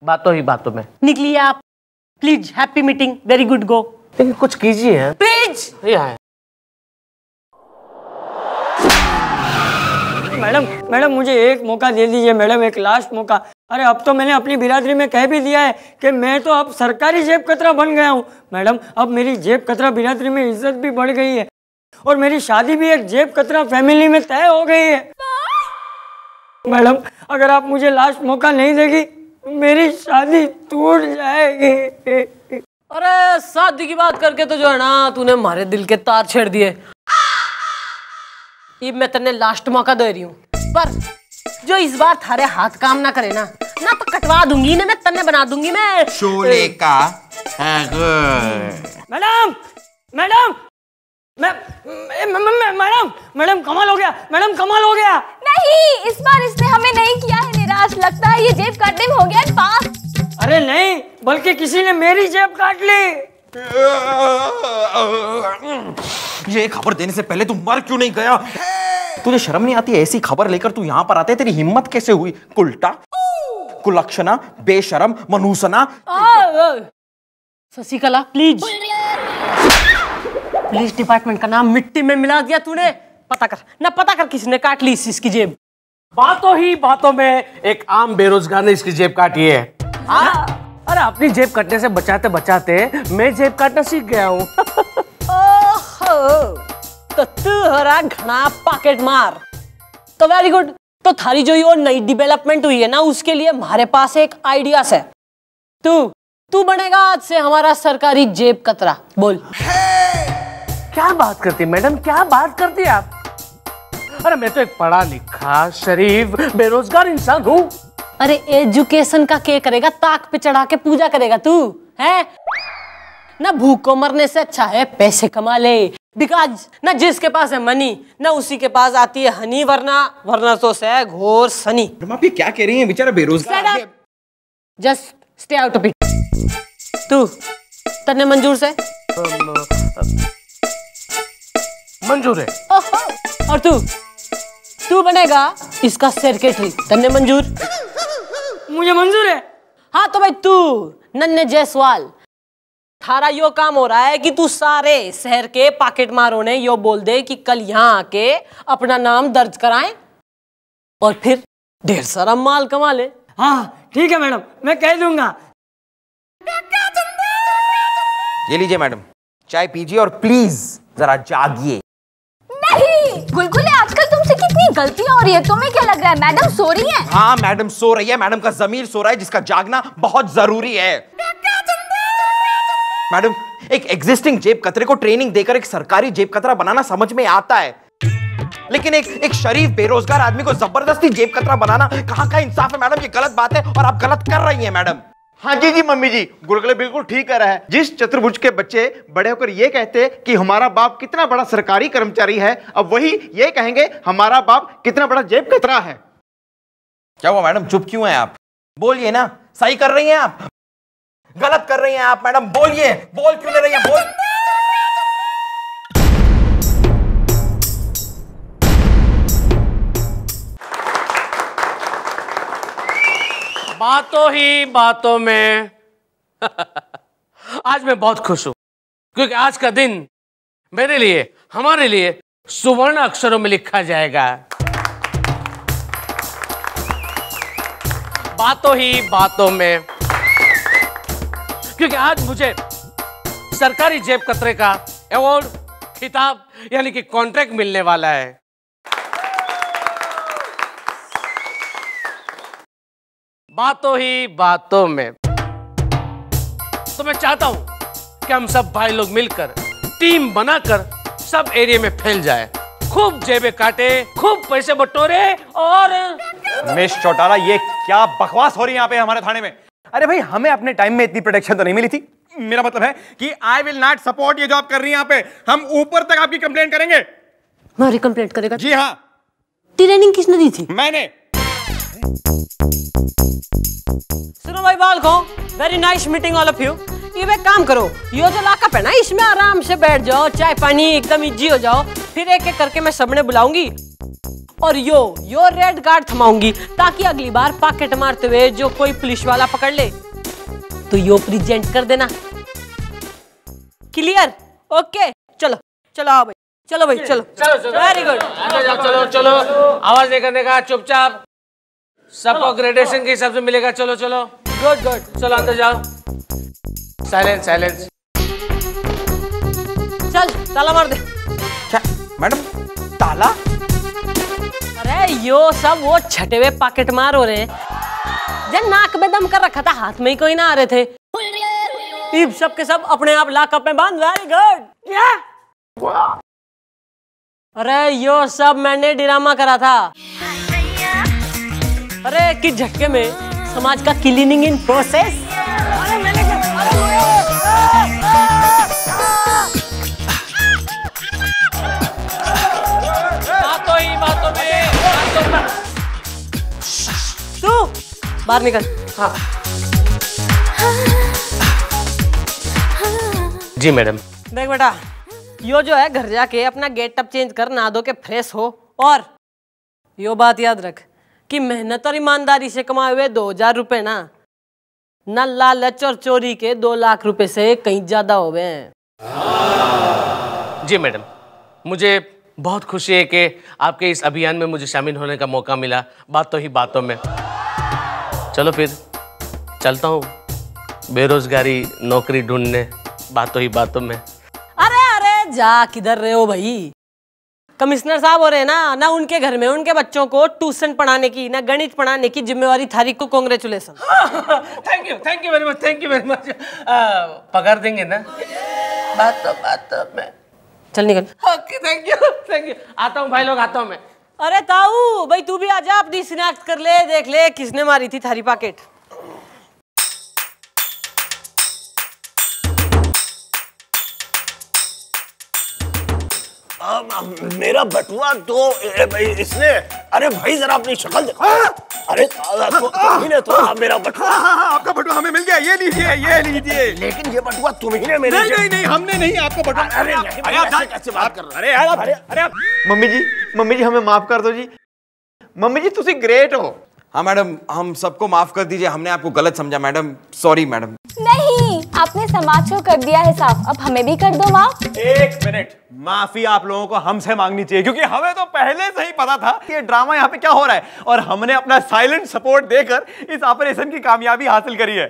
बातों ही बातों में। निकलिए आप please. Happy meeting, very good, go. लेकिन कुछ कीजिए प्लीज। मैडम मुझे एक मौका दे दीजिए मैडम, एक लास्ट मौका। अरे अब तो मैंने अपनी बिरादरी में कह भी दिया है कि मैं तो अब सरकारी जेब कतरा बन गया हूँ। मैडम अब मेरी जेब कतरा बिरादरी में इज्जत भी बढ़ गई है और मेरी शादी भी एक जेब कतरा फैमिली में तय हो गई है। मैडम अगर आप मुझे लास्ट मौका नहीं देगी मेरी शादी टूट जाएगी। अरे शादी की बात करके तो जो है ना, तूने हमारे दिल के तार छेड़ दिए। ये मैं तेने लास्ट मौका दे रही हूँ, पर जो इस बार थारे हाथ काम ना करे ना तो कटवा दूंगी ना, मैं तन्ने बना दूंगी मैं शोले का। मैडम मैडम कमाल हो गया, मैडम कमाल हो गया। नहीं, इस बार इसने हमें नहीं किया है निराश, लगता है ये जेब काटने में हो गया है पास। अरे नहीं, बल्कि किसी ने मेरी जेब काट ली। ये खबर देने से पहले तू मर क्यों नहीं गया? तुझे शर्म नहीं आती? ऐसी खबर लेकर तू यहाँ पर आते, तेरी हिम्मत कैसे हुई? कुलटा, कुलक्षणा, बेशरम, मनुसना। शशिकला प्लीज, पुलिस डिपार्टमेंट का नाम मिट्टी में मिला दिया तूने। पता कर किसने काट ली इसकी जेब। बातों ही बातों में एक आम बेरोजगार ने इसकी जेब काटी है। अरे अपनी जेब कटने से बचाते बचाते मैं जेब काटना सीख गया हूँ। तो तू हरा घना पॉकेट मार। तो वेरी गुड। तो थारी जो ये नई डेवलपमेंट हुई है ना, उसके लिए हमारे पास एक आइडिया है। तू बनेगा आज से हमारा सरकारी जेब कतरा। बोल। क्या बात करती मैडम, क्या बात करती आप? अरे मैं तो एक पढ़ा लिखा शरीफ बेरोजगार इंसान हूँ। अरे एजुकेशन का क्या करेगा? ताक पे चढ़ा के पूजा करेगा तू है ना? भूख को मरने से अच्छा है पैसे कमा ले। बिकॉज ना जिसके पास है मनी ना उसी के पास आती है हनी, वरना तो से घोर सनी। आप ये क्या कह रही हैं? बेचारा बेरोजगार। Just stay out of it. तू तन्ने मंजूर से मंजूर है। और तू बनेगा इसका सेक्रेटरी। तन्ने मंजूर? मुझे मंजूर है। हाँ तो भाई तू नन्हे जायसवाल, थारा यो काम हो रहा है कि तू सारे शहर के पॉकेट मारों ने यो बोल दे कि कल यहाँ आके अपना नाम दर्ज कराएं और फिर ढेर सारा माल कमा ले। हाँ ठीक है मैडम, मैं कह दूंगा। ये लीजिए मैडम, चाय पीजिए और प्लीज जरा जागिए। नहीं गुलगुले, आजकल तुमसे कितनी गलतियां हो रही है। तुम्हें क्या लग रहा है मैडम सो रही हैं? हाँ मैडम सो रही है, मैडम का जमीर सो रहा है जिसका जागना बहुत जरूरी है। मैडम एक एग्जिस्टिंग जेब कतरे को ट्रेनिंग देकर एक सरकारी जेब कतरा बनाना समझ में आता है, लेकिन एक शरीफ बेरोजगार आदमी को जबरदस्ती जेब कतरा बनाना कहां का इंसाफ है मैडम? ये गलत बात है और आप गलत कर रही हैं मैडम। हाँ जी जी मम्मी जी, गुलगुले बिल्कुल ठीक कह रहा है। जिस चतुर्भुज के बच्चे बड़े होकर ये कहते कि हमारा बाप कितना बड़ा सरकारी कर्मचारी है, अब वही ये कहेंगे हमारा बाप कितना बड़ा जेब कतरा है। क्या हुआ मैडम, चुप क्यों हैं आप? बोलिए ना, सही कर रही हैं आप, गलत कर रही हैं आप मैडम? बोलिए, बोल क्यों नहीं रही हैं? बोल। बातों ही बातों में आज मैं बहुत खुश हूं क्योंकि आज का दिन मेरे लिए, हमारे लिए सुवर्ण अक्षरों में लिखा जाएगा। बातों ही बातों में, क्योंकि आज मुझे सरकारी जेब कतरे का अवार्ड, खिताब यानी कि कॉन्ट्रैक्ट मिलने वाला है। बातों ही बातों में तो मैं चाहता हूं कि हम सब भाई लोग मिलकर टीम बनाकर सब एरिया में फैल जाए, खूब जेबें काटे, खूब पैसे बटोरे। और मिस चौटाला, ये क्या बकवास हो रही है यहाँ पे हमारे थाने में? अरे भाई, हमें अपने टाइम में इतनी प्रोटेक्शन तो नहीं मिली थी। मेरा मतलब है कि आई विल नॉट सपोर्ट ये जो आप कर रही हैं यहाँ पे। हम ऊपर तक आपकी कंप्लेंट करेंगे। हमारी कंप्लेंट करेगा? जी हाँ। ट्रेनिंग किसने दी थी? मैंने। सुनो भाई बाल को, very nice meeting all of you. ये एक काम करो, यो जो लॉकअप है ना, इसमें आराम से बैठ जाओ, चाय पानी एकदम इजी हो जाओ। फिर एक एक करके मैं सबने बुलाऊंगी और यो रेड कार्ड थमाऊंगी, ताकि अगली बार पॉकेट मारते हुए जो कोई पुलिस वाला पकड़ ले तो यो प्रेजेंट कर देना। क्लियर? ओके, चलो चलो आओ भाई, चलो भाई, चलो चलो वेरी गुड। चलो चलो, आवाज नहीं करने का, चुपचाप, सबको ग्रेडेशन के हिसाब से मिलेगा। चलो चलो, गुड गुड, चलो अंदर जाओ। Silence silence. चल ताला मार दे। क्या मैडम, ताला? अरे यो सब वो छटे हुए पॉकेट मार हो रहे हैं। जब नाक में दम कर रखा था, हाथ में ही कोई ना आ रहे थे। सब के सब अपने आप लॉकअप में बंद। Very good. अरे यो सब मैंने ड्रामा करा था। अरे कि झटके में समाज का क्लीनिंग इन प्रोसेस। बातों ही बातों में, तू बाहर निकल। हाँ जी मैडम। देख बेटा, यो जो है घर जाके अपना गेटअप चेंज कर, नहा धो के फ्रेश हो। और यो बात याद रख कि मेहनत और ईमानदारी से कमाए हुए 2000 रुपए ना लालच और चोरी के 2 लाख रुपए से कहीं ज्यादा हो गए हैं। जी मैडम, मुझे बहुत खुशी है कि आपके इस अभियान में मुझे शामिल होने का मौका मिला। बातों ही बातों में, चलो फिर चलता हूँ बेरोजगारी नौकरी ढूंढने। बातों ही बातों में। अरे जा किधर रहे हो भाई? कमिश्नर साहब हो रहे हैं ना उनके घर में उनके बच्चों को ट्यूशन पढ़ाने की, ना गणित पढ़ाने की जिम्मेवारी थारी को। Congratulation. Thank you very much, thank you very much. पगार देंगे ना? बातों में। चल निकल। Okay, thank you. आता हूँ भाई लोग, आता हूँ मैं। अरे ताऊ भाई, तू भी आजा, अपनी शिनाख्त कर ले, देख ले किसने मारी थी थारी पॉकेट। मेरा बटुआ तो इसने अरे भाई जरा अपनी शक्ल दिखा। अरे तुमने तो मेरा बटुआ। आपका बटुआ हमें मिल गया, ये लीजिए ये लीजिए। लेकिन ये बटुआ तुम्ही ने मेरे। नहीं नहीं नहीं, हमने नहीं, आपका बटुआ। अरे आप कैसे बात कर रहे हो? अरे आप मम्मी जी हमें माफ कर दो जी। मम्मी जी तुसी ग्रेट हो। हाँ मैडम, हम सबको माफ कर दीजिए, हमने आपको गलत समझा मैडम, सॉरी मैडम। नहीं, आपने समाज को कर दिया है साफ, अब हमें भी कर दो माफ। एक मिनट, माफी आप लोगों को हमसे मांगनी चाहिए, क्योंकि हमें तो पहले से ही पता था कि ये ड्रामा यहाँ पे क्या हो रहा है, और हमने अपना साइलेंट सपोर्ट देकर इस ऑपरेशन की कामयाबी हासिल करी है।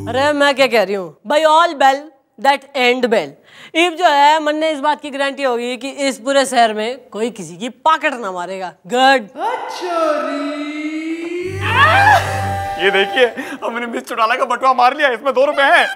अरे मैं क्या कह रही हूँ, by all well that end well. इब जो है मन ने इस बात की गारंटी होगी कि इस पूरे शहर में कोई किसी की पॉकेट ना मारेगा। गुड। ये देखिए, हमने मिस चौटाला का बटुआ मार लिया, इसमें 2 रुपए हैं।